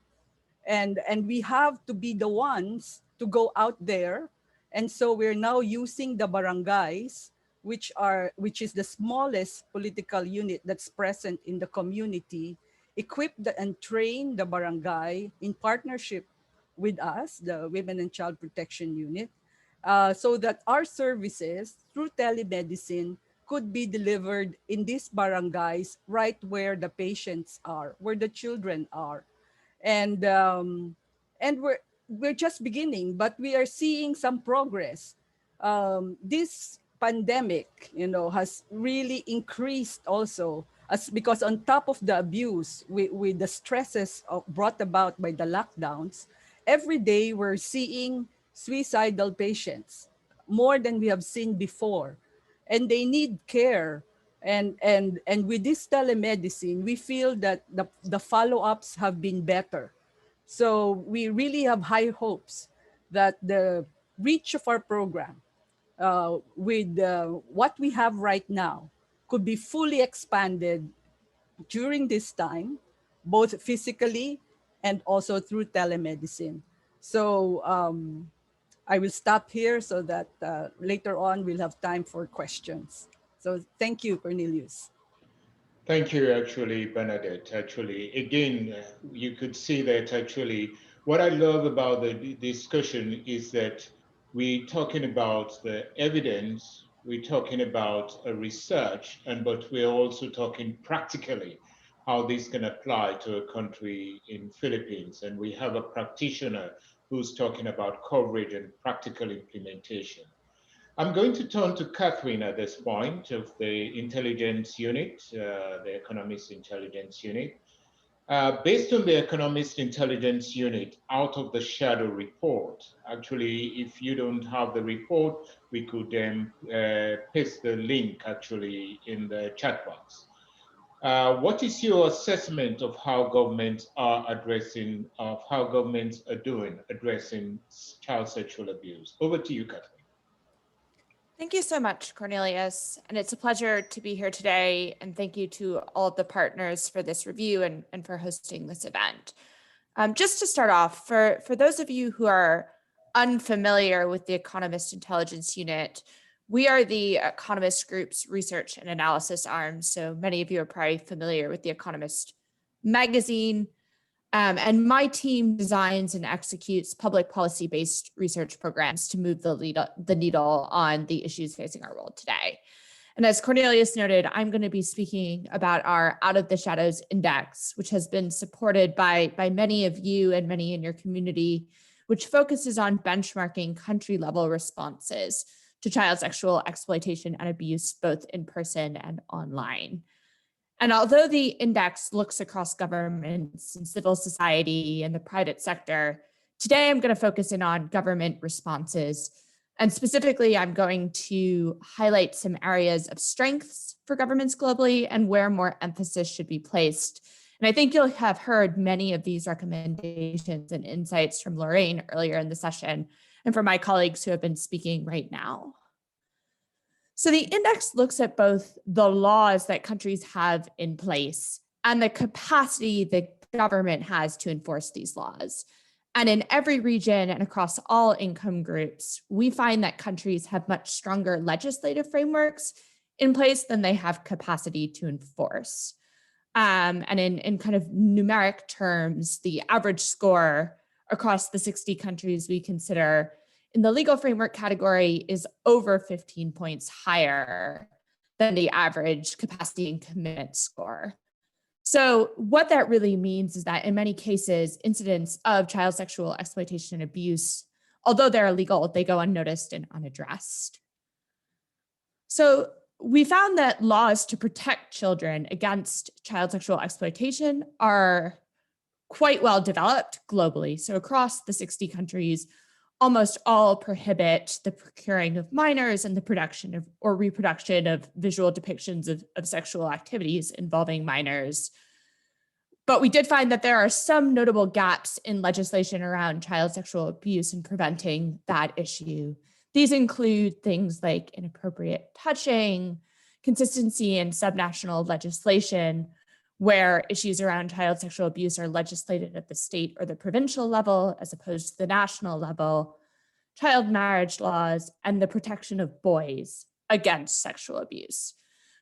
Speaker 8: And we have to be the ones to go out there. And so we're now using the barangays which is the smallest political unit that's present in the community, equip and train the barangay in partnership with us, the Women and Child Protection Unit, so that our services through telemedicine could be delivered in these barangays right where the patients are, where the children are. And we're just beginning, but we are seeing some progress. This pandemic, has really increased also, as because on top of the abuse with the stresses brought about by the lockdowns, every day we're seeing suicidal patients, more than we have seen before, and they need care. And with this telemedicine, we feel that the follow-ups have been better. So we really have high hopes that the reach of our program, with what we have right now, could be fully expanded during this time, both physically and also through telemedicine. So I will stop here so that later on we'll have time for questions. So thank you, Cornelius.
Speaker 2: Thank you, actually, Bernadette. Actually, again, you could see that actually what I love about the discussion is that we're talking about the evidence, we're talking about research, but we're also talking practically how this can apply to a country in Philippines. And we have a practitioner who's talking about coverage and practical implementation. I'm going to turn to Catherine at this point of the intelligence unit, the economist intelligence unit. Based on the economist intelligence unit out of the shadow report, actually, if you don't have the report, we could paste the link actually in the chat box. What is your assessment of how governments are addressing, addressing child sexual abuse? Over to you, Catherine.
Speaker 9: Thank you so much, Cornelius. And it's a pleasure to be here today. And thank you to all of the partners for this review and for hosting this event. Just to start off, for those of you who are unfamiliar with the Economist Intelligence Unit, we are the Economist Group's research and analysis arm. So many of you are probably familiar with the Economist magazine. And my team designs and executes public policy-based research programs to move the needle on the issues facing our world today. And as Cornelius noted, I'm going to be speaking about our Out of the Shadows Index, which has been supported by many of you and many in your community, which focuses on benchmarking country-level responses to child sexual exploitation and abuse, both in person and online. And although the index looks across governments and civil society and the private sector, today I'm going to focus in on government responses. And specifically, I'm going to highlight some areas of strengths for governments globally and where more emphasis should be placed. And I think you'll have heard many of these recommendations and insights from Lorraine earlier in the session and from my colleagues who have been speaking right now. So the index looks at both the laws that countries have in place and the capacity the government has to enforce these laws. And in every region and across all income groups, we find that countries have much stronger legislative frameworks in place than they have capacity to enforce. And in kind of numeric terms, the average score across the 60 countries we consider in the legal framework category is over 15 points higher than the average capacity and commitment score. So what that really means is that in many cases, incidents of child sexual exploitation and abuse, although they're illegal, they go unnoticed and unaddressed. So we found that laws to protect children against child sexual exploitation are quite well developed globally. So across the 60 countries, almost all prohibit the procuring of minors and the production of or reproduction of visual depictions of sexual activities involving minors. But we did find that there are some notable gaps in legislation around child sexual abuse and preventing that issue. These include things like inappropriate touching, consistency in subnational legislation, where issues around child sexual abuse are legislated at the state or the provincial level as opposed to the national level, child marriage laws, and the protection of boys against sexual abuse.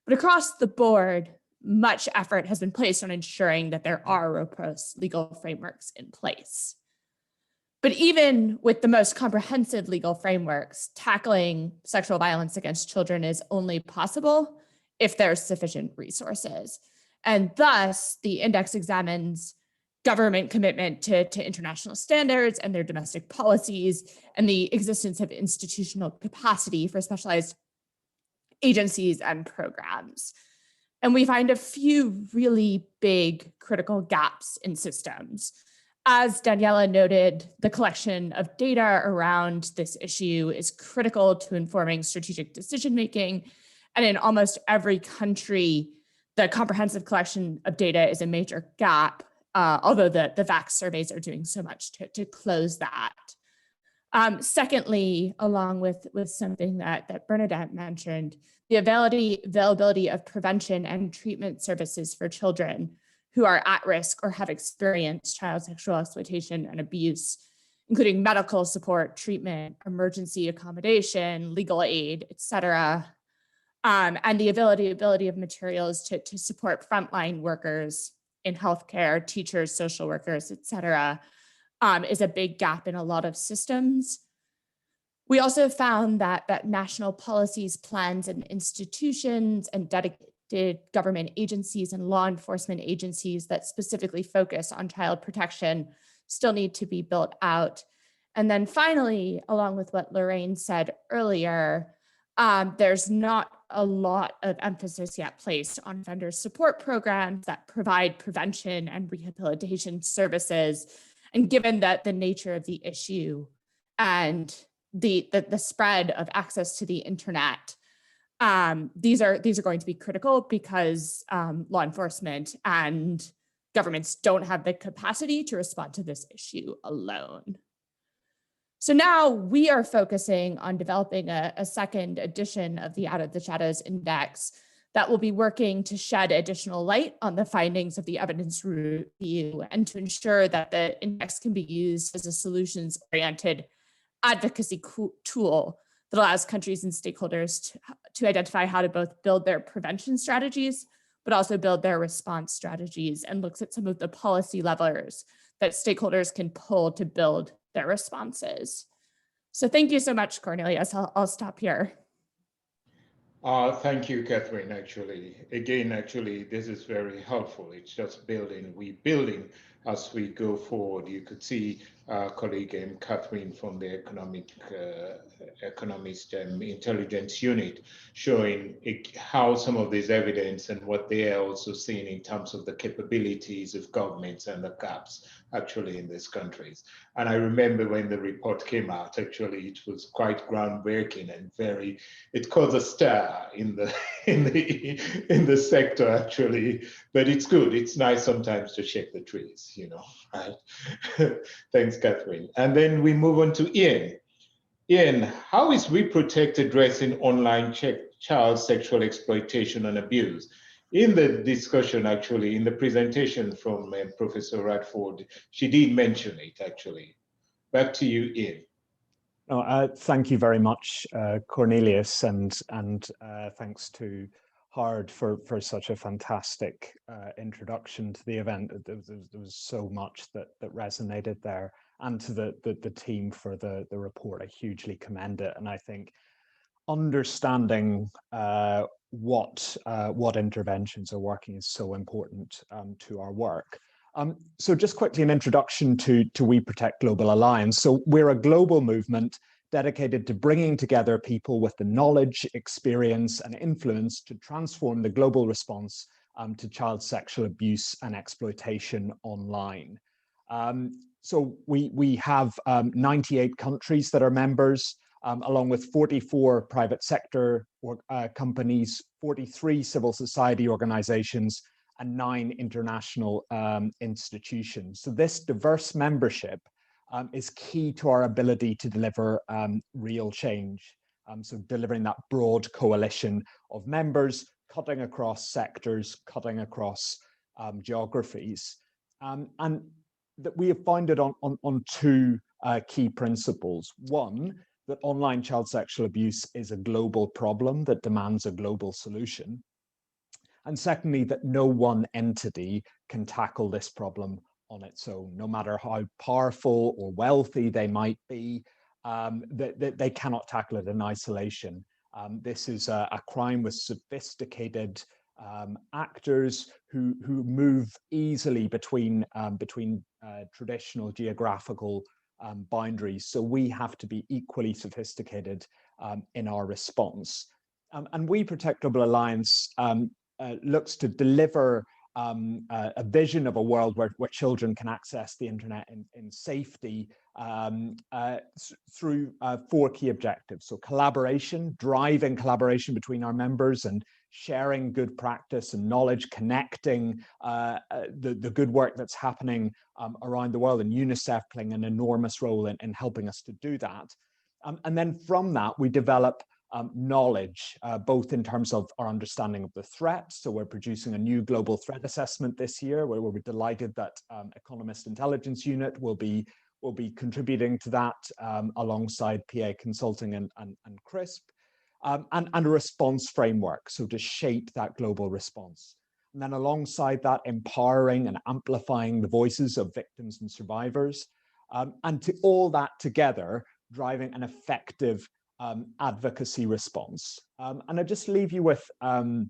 Speaker 9: But across the board, much effort has been placed on ensuring that there are robust legal frameworks in place. But even with the most comprehensive legal frameworks, tackling sexual violence against children is only possible if there's sufficient resources. And thus, the index examines government commitment to international standards and their domestic policies, and the existence of institutional capacity for specialized agencies and programs. And we find a few really big critical gaps in systems. As Daniela noted, the collection of data around this issue is critical to informing strategic decision-making. And in almost every country, the comprehensive collection of data is a major gap, although the VAX surveys are doing so much to close that. Secondly, along with something that Bernadette mentioned, the availability of prevention and treatment services for children who are at risk or have experienced child sexual exploitation and abuse, including medical support, treatment, emergency accommodation, legal aid, et cetera, and the availability of materials to support frontline workers in healthcare, teachers, social workers, et cetera, is a big gap in a lot of systems. We also found that national policies, plans, and institutions and dedicated government agencies and law enforcement agencies that specifically focus on child protection still need to be built out. And then finally, along with what Lorraine said earlier, there's not a lot of emphasis yet placed on offender support programs that provide prevention and rehabilitation services. And given that the nature of the issue and the spread of access to the internet, these are going to be critical because law enforcement and governments don't have the capacity to respond to this issue alone. So now we are focusing on developing a second edition of the Out of the Shadows Index that will be working to shed additional light on the findings of the evidence review and to ensure that the index can be used as a solutions-oriented advocacy tool that allows countries and stakeholders to identify how to both build their prevention strategies, but also build their response strategies, and looks at some of the policy levers that stakeholders can pull to build their responses. So thank you so much, Cornelius. I'll stop here.
Speaker 2: Thank you, Catherine. Actually, this is very helpful. It's just building, building as we go forward. You could see colleague Catherine from the economist intelligence unit showing how some of this evidence and what they are also seeing in terms of the capabilities of governments and the gaps actually in these countries. And I remember when the report came out, actually, it was quite groundbreaking and it caused a stir in the sector actually, but it's good. It's nice sometimes to shake the trees, right? Thanks, Catherine. And then we move on to Ian. Ian, how is We Protect addressing online child sexual exploitation and abuse? In the discussion, actually, in the presentation from Professor Radford, she did mention it, actually. Back to you, Ian.
Speaker 10: Thank you very much, Cornelius, and thanks to Hard for such a fantastic introduction to the event. There was so much that resonated there, and to the team for the report. I hugely commend it, and I think understanding what interventions are working is so important to our work. So just quickly, an introduction to We Protect Global Alliance. So we're a global movement dedicated to bringing together people with the knowledge, experience, and influence to transform the global response to child sexual abuse and exploitation online. So we have 98 countries that are members, along with 44 private sector companies, 43 civil society organizations, and 9 international institutions. So this diverse membership is key to our ability to deliver real change. So delivering that broad coalition of members, cutting across sectors, cutting across geographies. And that we have founded on 2 key principles. One, that online child sexual abuse is a global problem that demands a global solution. And secondly, that no one entity can tackle this problem on its own, no matter how powerful or wealthy they might be, they cannot tackle it in isolation. This is a crime with sophisticated actors who move easily between traditional geographical boundaries. So we have to be equally sophisticated in our response. And We Protect Global Alliance looks to deliver a vision of a world where children can access the internet in safety through 4 key objectives. So collaboration, driving collaboration between our members and sharing good practice and knowledge, connecting the good work that's happening around the world, and UNICEF playing an enormous role in helping us to do that. And then from that, we develop knowledge, both in terms of our understanding of the threat. So we're producing a new global threat assessment this year, where we're delighted that Economist Intelligence Unit will be contributing to that alongside PA Consulting and CRISP, and a response framework, so to shape that global response. And then alongside that, empowering and amplifying the voices of victims and survivors, and to all that together, driving an effective advocacy response. And I just leave you with a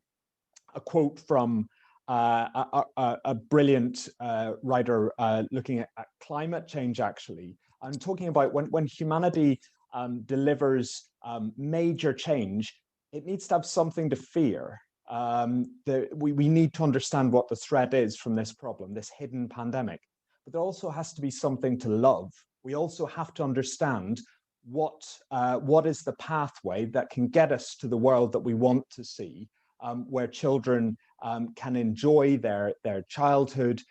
Speaker 10: quote from a brilliant writer looking at climate change, actually, and talking about when humanity delivers major change, it needs to have something to fear. We need to understand what the threat is from this problem, this hidden pandemic, but there also has to be something to love. We also have to understand what is the pathway that can get us to the world that we want to see, where children can enjoy their childhood,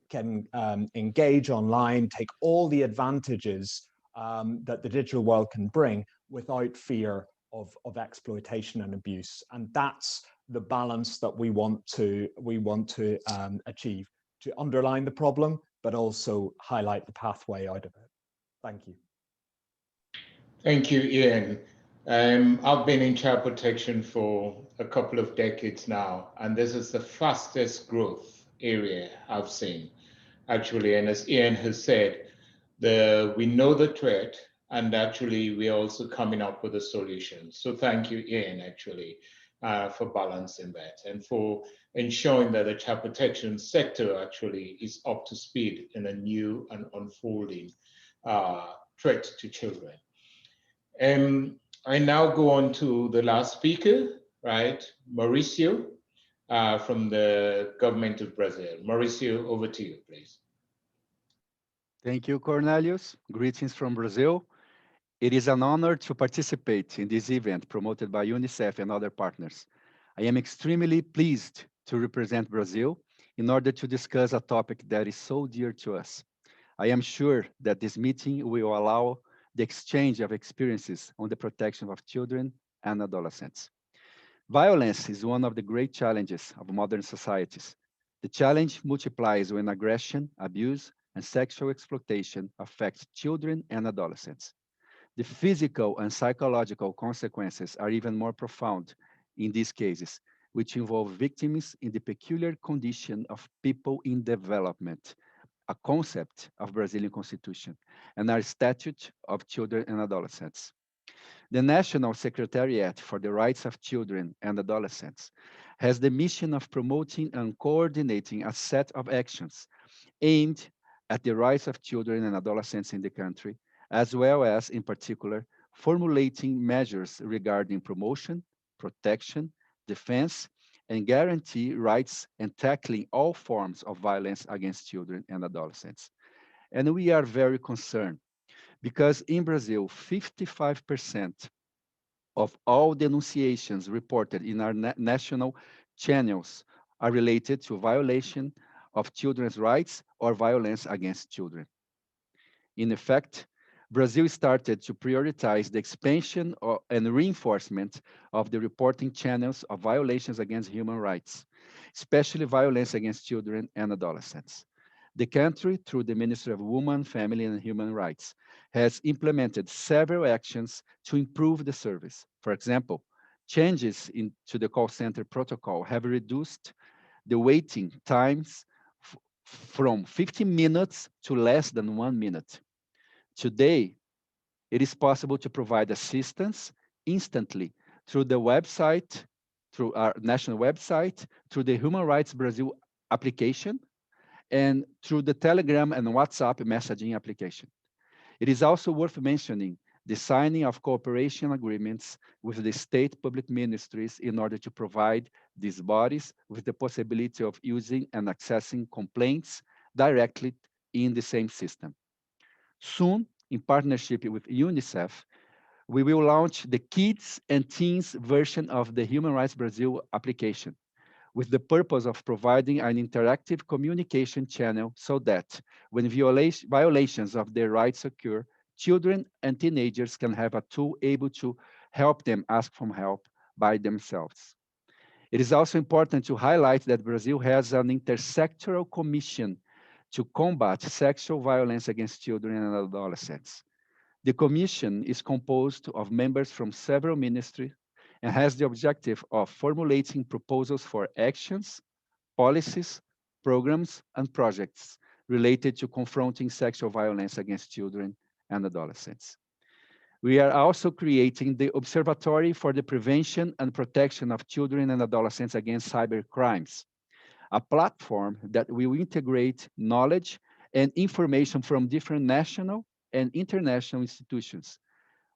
Speaker 10: can engage online, take all the advantages that the digital world can bring without fear of exploitation and abuse. And that's the balance that we want to achieve, to underline the problem, but also highlight the pathway out of it. Thank you.
Speaker 2: Thank you, Ian. I've been in child protection for a couple of decades now, and this is the fastest growth area I've seen, actually. And as Ian has said, we know the threat, and actually we're also coming up with a solution. So thank you, Ian, actually, for balancing that and for ensuring that the child protection sector actually is up to speed in a new and unfolding threat to children. I now go on to the last speaker, right? Mauricio from the government of Brazil. Mauricio, over to you, please.
Speaker 11: Thank you, Cornelius. Greetings from Brazil. It is an honor to participate in this event promoted by UNICEF and other partners. I am extremely pleased to represent Brazil in order to discuss a topic that is so dear to us. I am sure that this meeting will allow the exchange of experiences on the protection of children and adolescents. Violence is one of the great challenges of modern societies. The challenge multiplies when aggression, abuse, and sexual exploitation affect children and adolescents. The physical and psychological consequences are even more profound in these cases, which involve victims in the peculiar condition of people in development, a concept of Brazilian Constitution, and our Statute of Children and Adolescents. The National Secretariat for the Rights of Children and Adolescents has the mission of promoting and coordinating a set of actions aimed at the rights of children and adolescents in the country, as well as, in particular, formulating measures regarding promotion, protection, defense, and guarantee rights and tackling all forms of violence against children and adolescents. And we are very concerned because in Brazil, 55% of all denunciations reported in our national channels are related to violation of children's rights or violence against children. In effect, Brazil started to prioritize the expansion and reinforcement of the reporting channels of violations against human rights, especially violence against children and adolescents. The country, through the Ministry of Women, Family and Human Rights, has implemented several actions to improve the service. For example, changes to the call center protocol have reduced the waiting times from 15 minutes to less than 1 minute. Today, it is possible to provide assistance instantly through the website, through our national website, through the Human Rights Brazil application, and through the Telegram and WhatsApp messaging application. It is also worth mentioning the signing of cooperation agreements with the state public ministries in order to provide these bodies with the possibility of using and accessing complaints directly in the same system. Soon, in partnership with UNICEF, we will launch the Kids and Teens version of the Human Rights Brazil application, with the purpose of providing an interactive communication channel so that when violations of their rights occur, children and teenagers can have a tool able to help them ask for help by themselves. It is also important to highlight that Brazil has an intersectoral commission to combat sexual violence against children and adolescents. The commission is composed of members from several ministries and has the objective of formulating proposals for actions, policies, programs, and projects related to confronting sexual violence against children and adolescents. We are also creating the Observatory for the Prevention and Protection of Children and Adolescents Against Cyber Crimes, a platform that will integrate knowledge and information from different national and international institutions,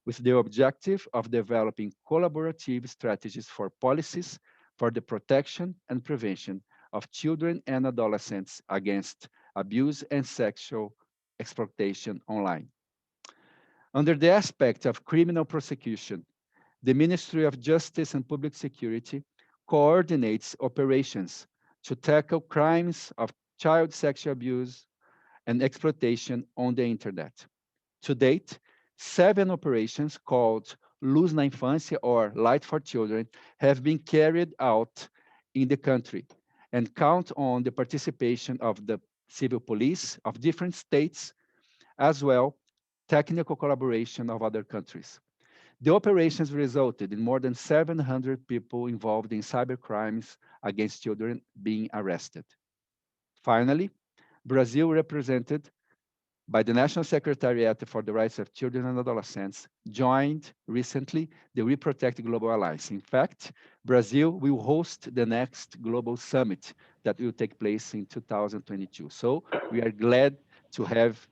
Speaker 11: with the objective of developing collaborative strategies for policies for the protection and prevention of children and adolescents against abuse and sexual exploitation online. Under the aspect of criminal prosecution, the Ministry of Justice and Public Security coordinates operations to tackle crimes of child sexual abuse and exploitation on the internet. To date, 7 operations called Luz na Infância or Light for Children have been carried out in the country and count on the participation of the civil police of different states, as well technical collaboration of other countries. The operations resulted in more than 700 people involved in cyber crimes against children being arrested. Finally, Brazil, represented by the National Secretariat for the Rights of Children and Adolescents, joined recently the We Protect Global Alliance. In fact, Brazil will host the next Global Summit that will take place in 2022. So we are glad to have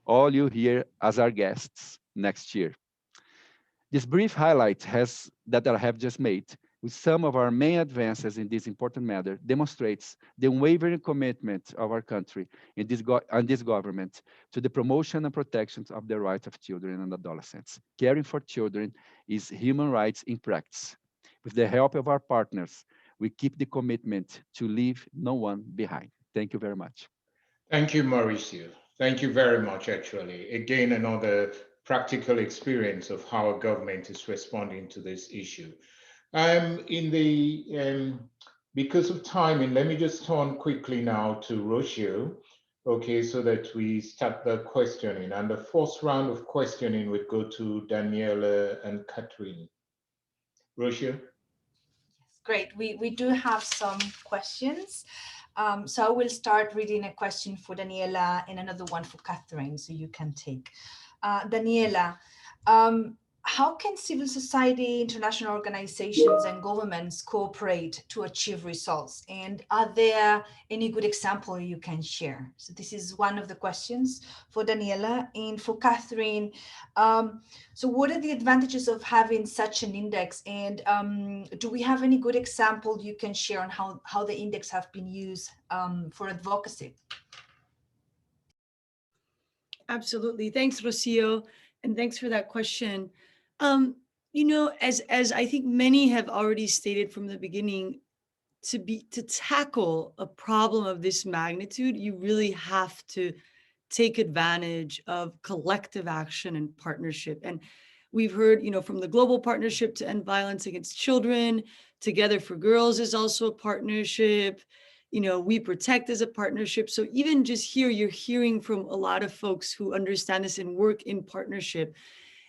Speaker 11: all you here as our guests next year. This brief highlight that I have just made with some of our main advances in this important matter demonstrates the unwavering commitment of our country and this government to the promotion and protection of the rights of children and adolescents. Caring for children is human rights in practice. With the help of our partners, we keep the commitment to leave no one behind. Thank you very much.
Speaker 2: Thank you, Mauricio. Thank you very much, actually. Again, another practical experience of how a government is responding to this issue. Because of timing, let me just turn quickly now to Rocio, okay, so that we start the questioning. And the first round of questioning would go to Daniela and Catherine. Rocio?
Speaker 1: Great. We do have some questions. So I will start reading a question for Daniela and another one for Catherine, so you can take. Daniela, how can civil society, international organizations, and governments cooperate to achieve results? And are there any good example you can share? So this is one of the questions for Daniela. And for Catherine, so what are the advantages of having such an index? And do we have any good example you can share on how the index have been used for advocacy?
Speaker 7: Absolutely. Thanks, Rocio. And thanks for that question. As I think many have already stated from the beginning, to tackle a problem of this magnitude, you really have to take advantage of collective action and partnership. And we've heard, from the Global Partnership to End Violence Against Children, Together for Girls is also a partnership. We protect as a partnership. So even just here, you're hearing from a lot of folks who understand this and work in partnership.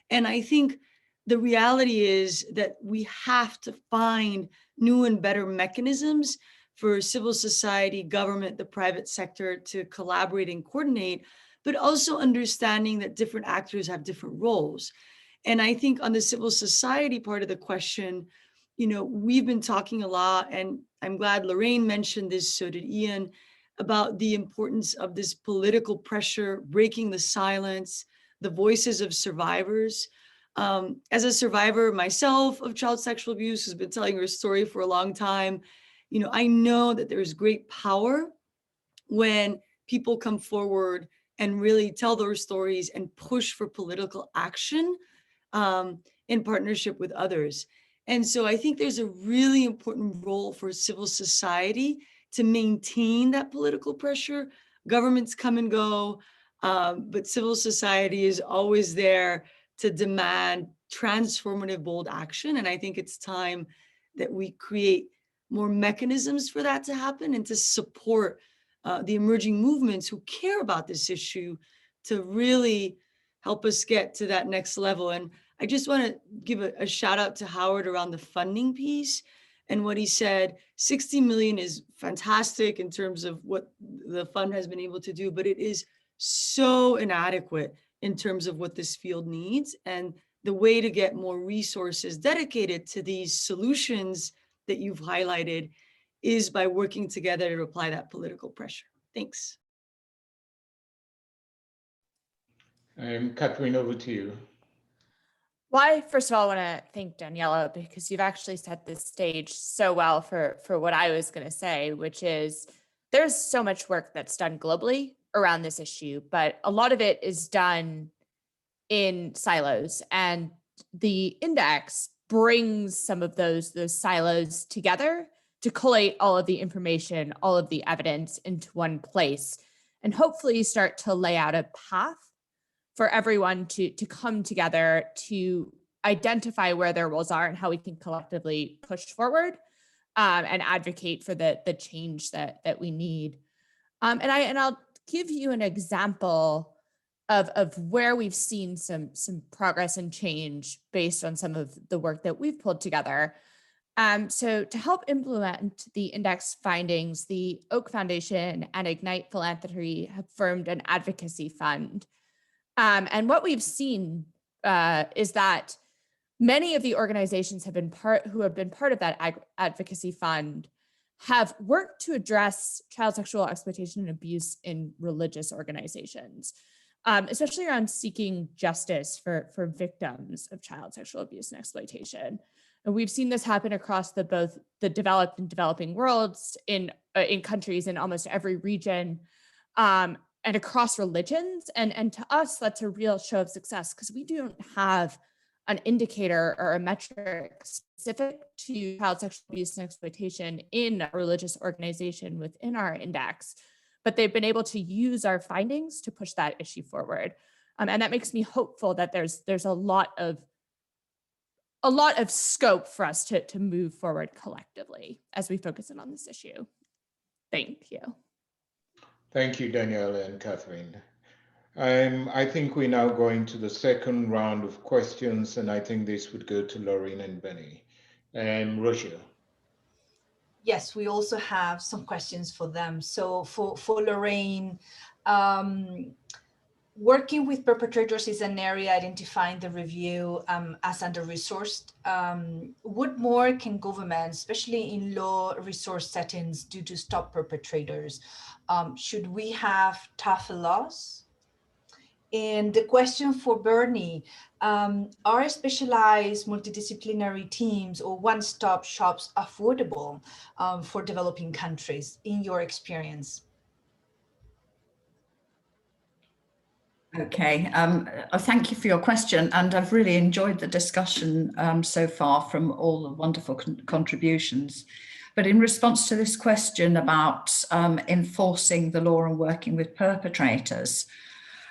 Speaker 7: And I think the reality is that we have to find new and better mechanisms for civil society, government, the private sector to collaborate and coordinate, but also understanding that different actors have different roles. And I think on the civil society part of the question, we've been talking a lot, and I'm glad Lorraine mentioned this, so did Ian, about the importance of this political pressure, breaking the silence, the voices of survivors. As a survivor myself of child sexual abuse, who's been telling her story for a long time, I know that there's great power when people come forward and really tell their stories and push for political action in partnership with others. And so I think there's a really important role for civil society to maintain that political pressure. Governments come and go, but civil society is always there to demand transformative, bold action. And I think it's time that we create more mechanisms for that to happen and to support the emerging movements who care about this issue to really help us get to that next level. And I just want to give a shout out to Howard around the funding piece and what he said. 60 million is fantastic in terms of what the fund has been able to do, but it is so inadequate in terms of what this field needs. And the way to get more resources dedicated to these solutions that you've highlighted is by working together to apply that political pressure. Thanks.
Speaker 2: Catherine, over to you.
Speaker 9: Well, I first of all want to thank Daniela, because you've actually set this stage so well for what I was going to say, which is there's so much work that's done globally around this issue, but a lot of it is done in silos, and the index brings some of those silos together to collate all of the information, all of the evidence into one place, and hopefully start to lay out a path for everyone to come together to identify where their roles are and how we can collectively push forward and advocate for the change that we need. And I'll give you an example of where we've seen some progress and change based on some of the work that we've pulled together. So to help implement the index findings, the Oak Foundation and Ignite Philanthropy have formed an advocacy fund. And what we've seen is that many of the organizations who have been part of that advocacy fund have worked to address child sexual exploitation and abuse in religious organizations, especially around seeking justice for victims of child sexual abuse and exploitation. And we've seen this happen across both the developed and developing worlds in countries in almost every region. And across religions. And to us, that's a real show of success, because we don't have an indicator or a metric specific to child sexual abuse and exploitation in a religious organization within our index, but they've been able to use our findings to push that issue forward. And that makes me hopeful that there's a lot of scope for us to move forward collectively as we focus in on this issue. Thank you.
Speaker 2: Thank you, Daniela and Catherine. I think we're now going to the second round of questions, and I think this would go to Lorraine and Benny. Rocio.
Speaker 1: Yes, we also have some questions for them. So for Lorraine, working with perpetrators is an area identifying the review as under-resourced. What more can governments, especially in low-resource settings, do to stop perpetrators? Should we have tougher laws? And the question for Bernie, are specialized multidisciplinary teams or one-stop shops affordable for developing countries, in your experience?
Speaker 4: Okay, thank you for your question, and I've really enjoyed the discussion so far from all the wonderful contributions. But in response to this question about enforcing the law and working with perpetrators,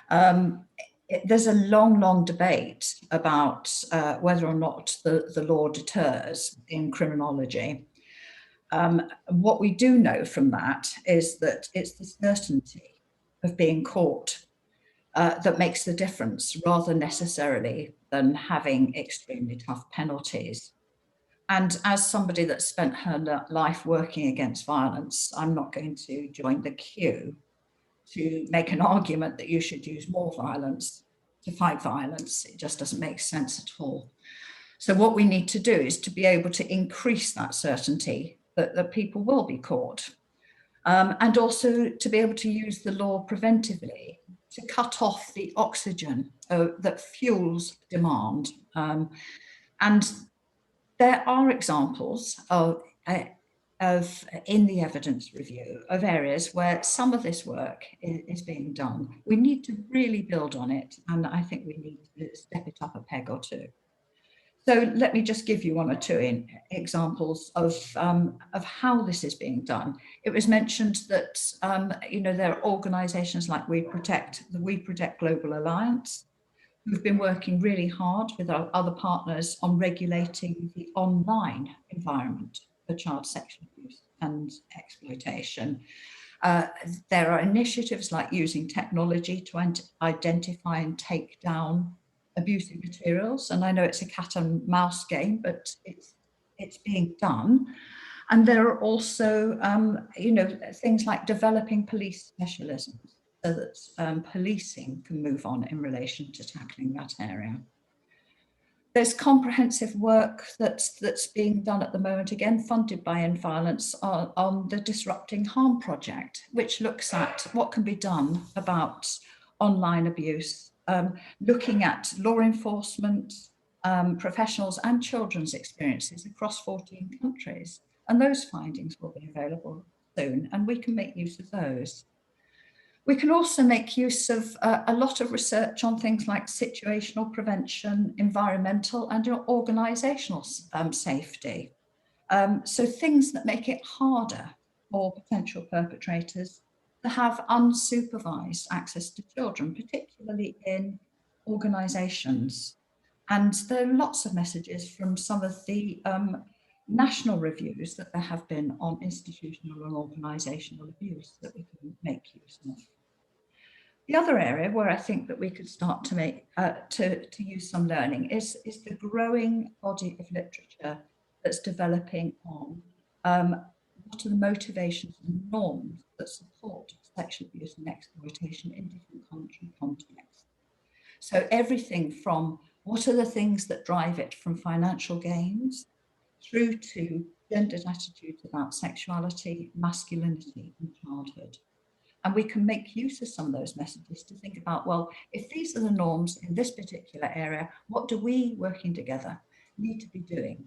Speaker 4: there's a long debate about whether or not the law deters in criminology. What we do know from that is that it's the certainty of being caught that makes the difference, rather necessarily than having extremely tough penalties. And as somebody that spent her life working against violence, I'm not going to join the queue to make an argument that you should use more violence to fight violence. It just doesn't make sense at all. So what we need to do is to be able to increase that certainty that people will be caught. And also to be able to use the law preventively to cut off the oxygen that fuels demand. And there are examples of in the evidence review of areas where some of this work is being done. We need to really build on it, and I think we need to step it up a peg or two. So let me just give you one or two examples of how this is being done. It was mentioned that there are organisations like the We Protect Global Alliance, who've been working really hard with our other partners on regulating the online environment for child sexual abuse and exploitation. There are initiatives like using technology to identify and take down abusive materials. And I know it's a cat and mouse game, but it's being done. And there are also, things like developing police specialisms so that policing can move on in relation to tackling that area. There's comprehensive work that's being done at the moment, again, funded by End Violence, on the Disrupting Harm project, which looks at what can be done about online abuse, looking at law enforcement, professionals and children's experiences across 14 countries. And those findings will be available soon, and we can make use of those. We can also make use of a lot of research on things like situational prevention, environmental and organisational safety. So things that make it harder for potential perpetrators to have unsupervised access to children, particularly in organisations. And there are lots of messages from some of the national reviews that there have been on institutional and organisational abuse that we can make use of. The other area where I think that we could start to make to use some learning is the growing body of literature that's developing on what are the motivations and norms that support sexual abuse and exploitation in different country contexts. So everything from what are the things that drive it from financial gains through to gendered attitudes about sexuality, masculinity and childhood. And we can make use of some of those messages to think about, well, if these are the norms in this particular area, what do we working together need to be doing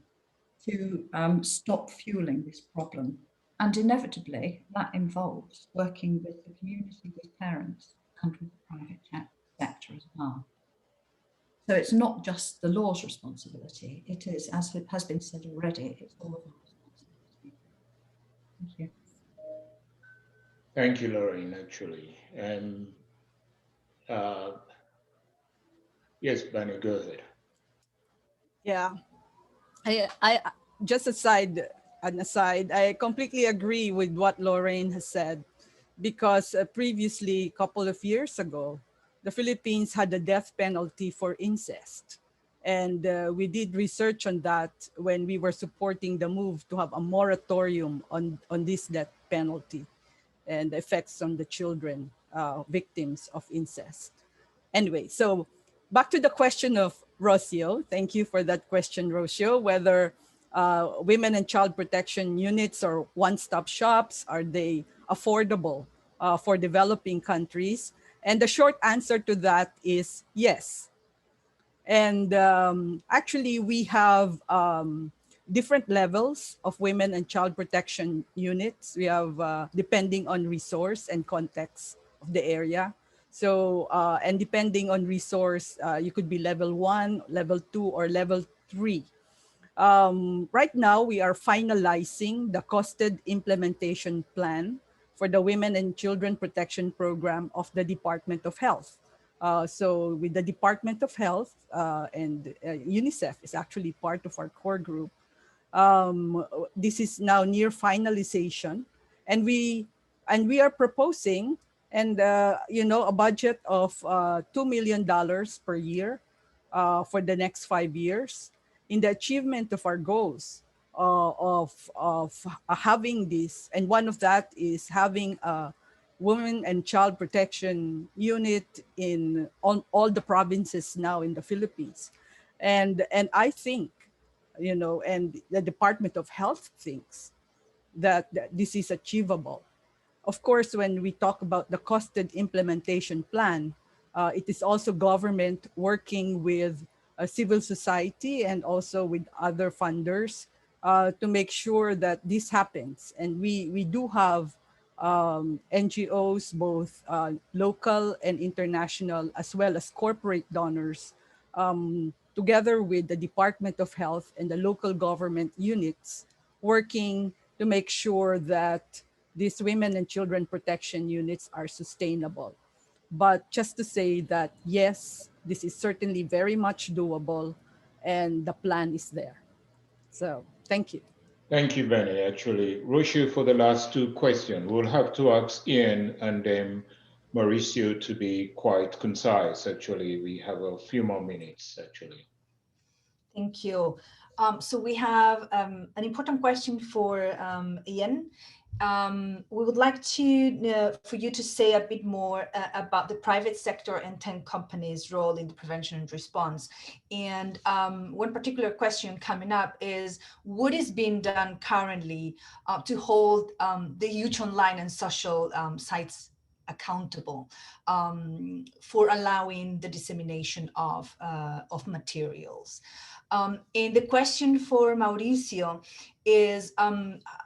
Speaker 4: to stop fueling this problem? And inevitably, that involves working with the community, with parents, and with the private sector as well. So it's not just the law's responsibility. It is, as it has been said already, it's all of our responsibility. Thank you.
Speaker 2: Thank you, Lauren, actually. Yes, Bunny, go ahead.
Speaker 8: Yeah, I just an aside, I completely agree with what Lorraine has said, because previously, a couple of years ago, the Philippines had the death penalty for incest. And we did research on that when we were supporting the move to have a moratorium on this death penalty and the effects on the children, victims of incest. Anyway, so back to the question of Rocio. Thank you for that question, Rocio. Whether women and child protection units or one-stop shops, are they affordable for developing countries? And the short answer to that is yes. And actually, we have different levels of women and child protection units. We have, depending on resource and context of the area. So, and depending on resource, you could be level 1, level 2, or level 3. Right now, we are finalizing the costed implementation plan for the Women and Children Protection Program of the Department of Health. So with the Department of Health and UNICEF is actually part of our core group. This is now near finalization, and we are proposing a budget of $2 million per year for the next 5 years in the achievement of our goals of having this. And one of that is having a women and child protection unit in on all the provinces now in the Philippines. And I think, and the Department of Health thinks that this is achievable. Of course, when we talk about the costed implementation plan, it is also government working with civil society and also with other funders to make sure that this happens. And we do have NGOs, both local and international, as well as corporate donors, together with the Department of Health and the local government units, working to make sure that these women and children protection units are sustainable. But just to say that, yes, this is certainly very much doable and the plan is there. So thank you.
Speaker 2: Thank you, Benny. Actually, Rocio, for the last two questions, we'll have to ask Ian and then Mauricio to be quite concise. Actually, we have a few more minutes, actually.
Speaker 1: Thank you. So we have an important question for Ian. We would like for you to say a bit more about the private sector and 10 companies' role in the prevention and response. And one particular question coming up is, what is being done currently to hold the huge online and social sites accountable for allowing the dissemination of materials? And the question for Mauricio is,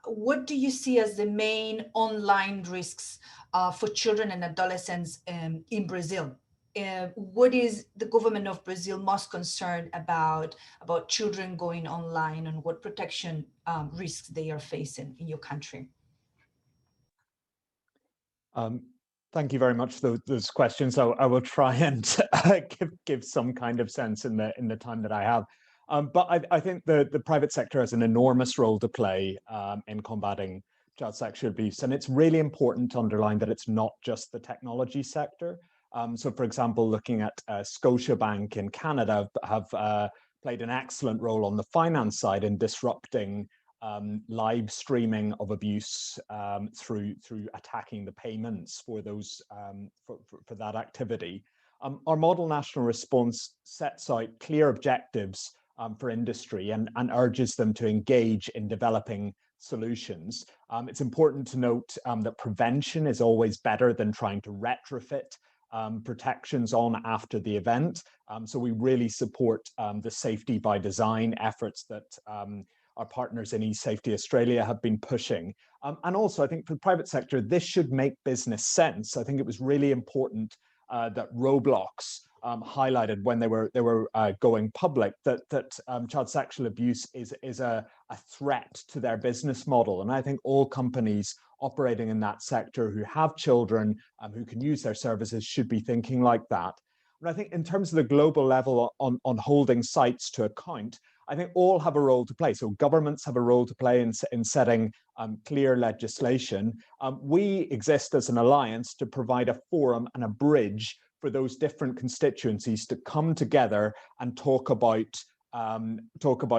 Speaker 1: what do you see as the main online risks for children and adolescents in Brazil? What is the government of Brazil most concerned about children going online, and what protection risks they are facing in your country?
Speaker 10: Thank you very much for those questions. I will try and give some kind of sense in the time that I have. But I think the private sector has an enormous role to play in combating child sexual abuse. And it's really important to underline that it's not just the technology sector. So, for example, looking at Scotiabank in Canada have played an excellent role on the finance side in disrupting live streaming of abuse through attacking the payments for those for that activity. Our model national response sets out clear objectives for industry and urges them to engage in developing solutions. It's important to note that prevention is always better than trying to retrofit protections on after the event. So we really support the safety by design efforts that our partners in eSafety Australia have been pushing. And also, I think for the private sector, this should make business sense. I think it was really important that Roblox highlighted when they were going public that child sexual abuse is a threat to their business model. And I think all companies operating in that sector who have children who can use their services should be thinking like that. And I think in terms of the global level on holding sites to account, I think all have a role to play. So governments have a role to play in setting clear legislation. We exist as an alliance to provide a forum and a bridge for those different constituencies to come together and talk about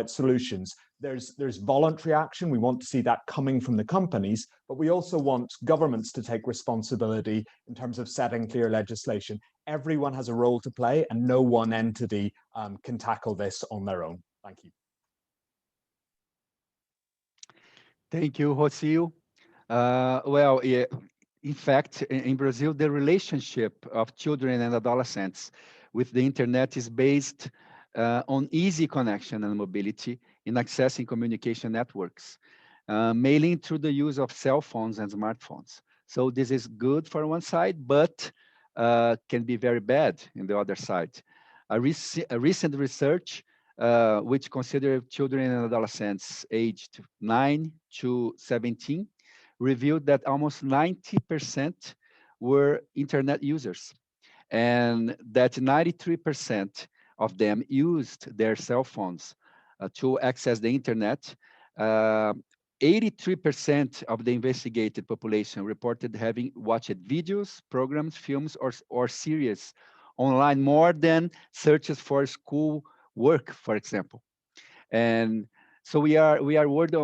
Speaker 10: solutions. There's voluntary action. We want to see that coming from the companies, but we also want governments to take responsibility in terms of setting clear legislation. Everyone has a role to play, and no one entity can tackle this on their own. Thank you.
Speaker 11: Thank you, Rocio. Well, yeah, in fact, in Brazil, the relationship of children and adolescents with the internet is based on easy connection and mobility in accessing communication networks, mainly through the use of cell phones and smartphones. So this is good for one side, but can be very bad in the other side. A recent research which considered children and adolescents aged 9 to 17 revealed that almost 90% were internet users, and that 93% of them used their cell phones to access the internet. 83% of the investigated population reported having watched videos, programs, films, or series online more than searches for school work, for example. And so we are worried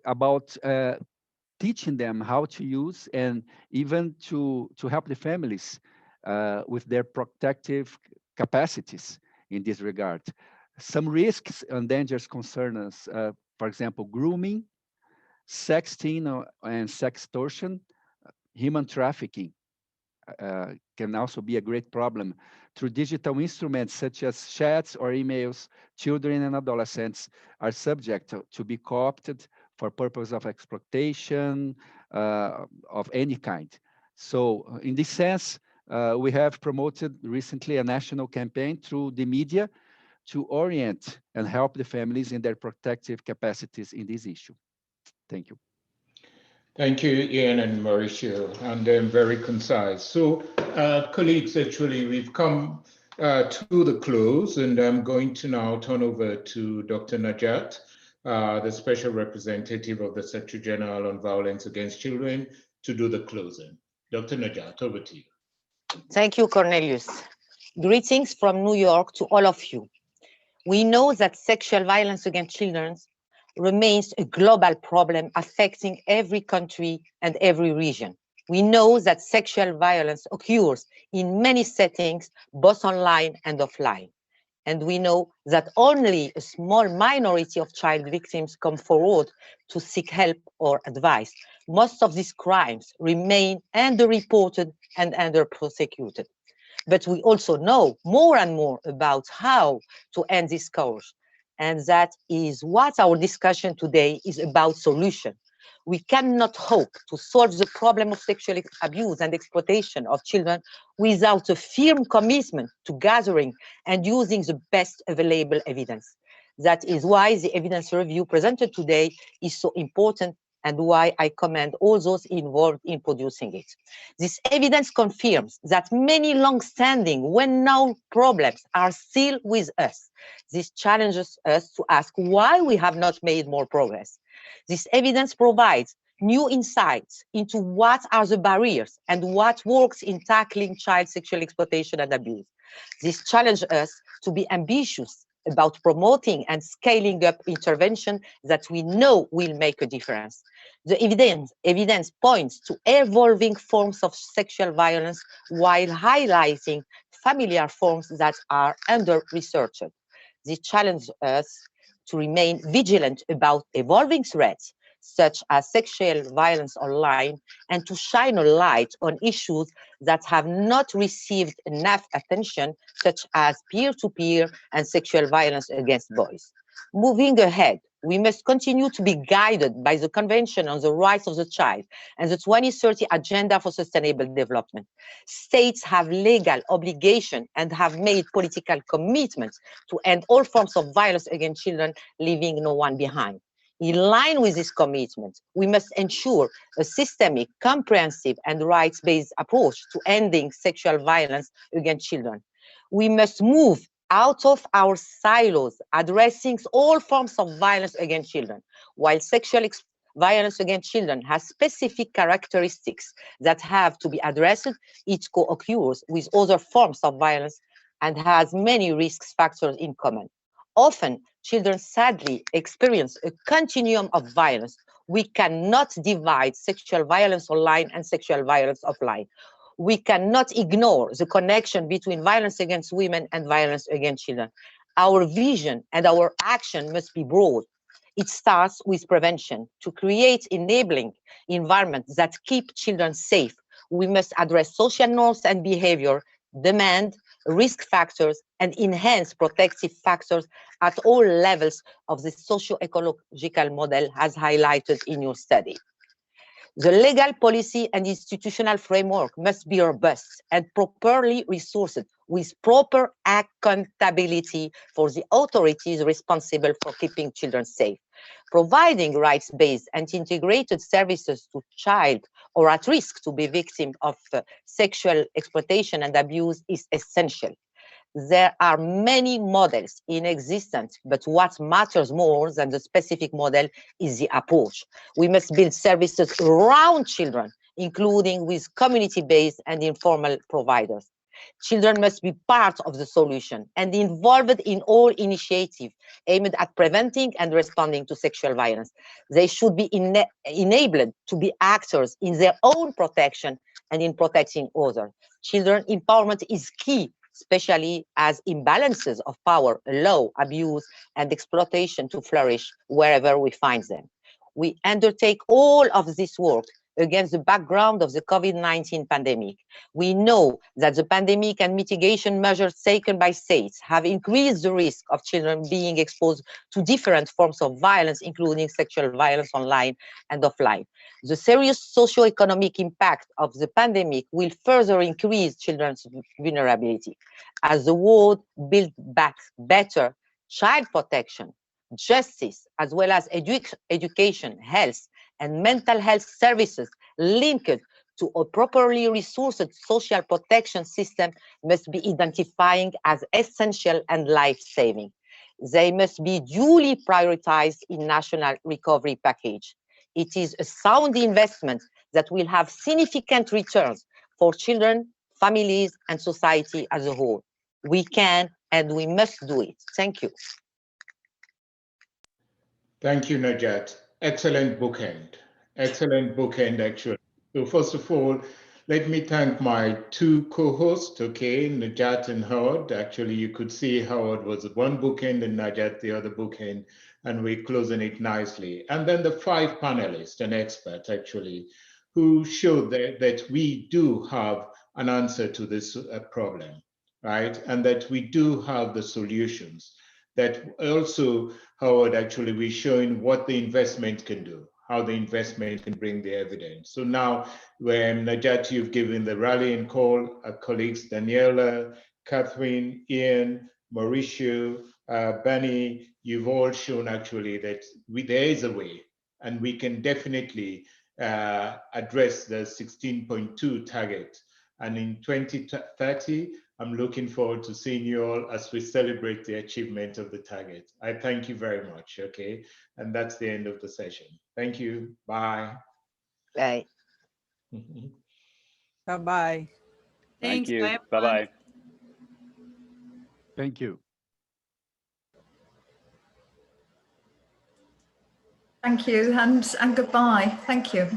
Speaker 11: about teaching them how to use and even to help the families with their protective capacities in this regard. Some risks and dangers concern us, for example, grooming, sexting and sextortion, human trafficking can also be a great problem. Through digital instruments such as chats or emails, children and adolescents are subject to be co-opted for purpose of exploitation of any kind. So in this sense, we have promoted recently a national campaign through the media to orient and help the families in their protective capacities in this issue. Thank you.
Speaker 2: Thank you, Ian and Mauricio, and very concise. So, colleagues, actually, we've come to the close, and I'm going to now turn over to Dr. Najat, the Special Representative of the Secretary General on Violence Against Children, to do the closing. Dr. Najat, over to you.
Speaker 12: Thank you, Cornelius. Greetings from New York to all of you. We know that sexual violence against children remains a global problem affecting every country and every region. We know that sexual violence occurs in many settings, both online and offline. And we know that only a small minority of child victims come forward to seek help or advice. Most of these crimes remain underreported and under-prosecuted. But we also know more and more about how to end this cause. And that is what our discussion today is about solution. We cannot hope to solve the problem of sexual abuse and exploitation of children without a firm commitment to gathering and using the best available evidence. That is why the evidence review presented today is so important and why I commend all those involved in producing it. This evidence confirms that many long-standing, well-known problems are still with us. This challenges us to ask why we have not made more progress. This evidence provides new insights into what are the barriers and what works in tackling child sexual exploitation and abuse. This challenges us to be ambitious about promoting and scaling up intervention that we know will make a difference. The evidence points to evolving forms of sexual violence while highlighting familiar forms that are under-researched. This challenges us to remain vigilant about evolving threats, such as sexual violence online, and to shine a light on issues that have not received enough attention, such as peer-to-peer and sexual violence against boys. Moving ahead, we must continue to be guided by the Convention on the Rights of the Child and the 2030 Agenda for Sustainable Development. States have legal obligation and have made political commitments to end all forms of violence against children, leaving no one behind. In line with this commitment, we must ensure a systemic, comprehensive, and rights-based approach to ending sexual violence against children. We must move out of our silos, addressing all forms of violence against children. While sexual violence against children has specific characteristics that have to be addressed, it co-occurs with other forms of violence and has many risk factors in common. Often, children sadly experience a continuum of violence. We cannot divide sexual violence online and sexual violence offline. We cannot ignore the connection between violence against women and violence against children. Our vision and our action must be broad. It starts with prevention, to create enabling environments that keep children safe. We must address social norms and behavior, demand, risk factors, and enhance protective factors at all levels of the socio-ecological model as highlighted in your study. The legal policy and institutional framework must be robust and properly resourced with proper accountability for the authorities responsible for keeping children safe. Providing rights-based and integrated services to child or at risk to be victim of sexual exploitation and abuse is essential. There are many models in existence, but what matters more than the specific model is the approach. We must build services around children, including with community-based and informal providers. Children must be part of the solution and involved in all initiatives aimed at preventing and responding to sexual violence. They should be enabled to be actors in their own protection and in protecting others. Children empowerment is key, especially as imbalances of power allow abuse and exploitation to flourish wherever we find them. We undertake all of this work against the background of the COVID-19 pandemic. We know that the pandemic and mitigation measures taken by states have increased the risk of children being exposed to different forms of violence, including sexual violence online and offline. The serious socio-economic impact of the pandemic will further increase children's vulnerability. As the world builds back better, child protection, justice, as well as education, health, and mental health services linked to a properly resourced social protection system must be identified as essential and life-saving. They must be duly prioritized in national recovery package. It is a sound investment that will have significant returns for children, families, and society as a whole. We can and we must do it. Thank you.
Speaker 2: Thank you, Najat. Excellent bookend. Excellent bookend, actually. So first of all, let me thank my two co-hosts, okay, Najat and Howard. Actually, you could see Howard was one bookend and Najat the other bookend, and we're closing it nicely. And then the 5 panelists and experts, actually, who showed that we do have an answer to this problem, right? And that we do have the solutions. That also, Howard, actually, we're showing what the investment can do, how the investment can bring the evidence. So now, when Najat, you've given the rallying call, our colleagues Daniela, Catherine, Ian, Mauricio, Benny, you've all shown actually that there is a way, and we can definitely address the 16.2 target. And in 2030, I'm looking forward to seeing you all as we celebrate the achievement of the target. I thank you very much, okay? And that's the end of the session. Thank you, bye.
Speaker 12: Bye.
Speaker 8: Bye-bye.
Speaker 3: Thank
Speaker 7: Thanks.
Speaker 3: you.
Speaker 7: Bye, everyone.
Speaker 3: Bye-bye.
Speaker 11: Thank you.
Speaker 4: Thank you and goodbye. Thank you.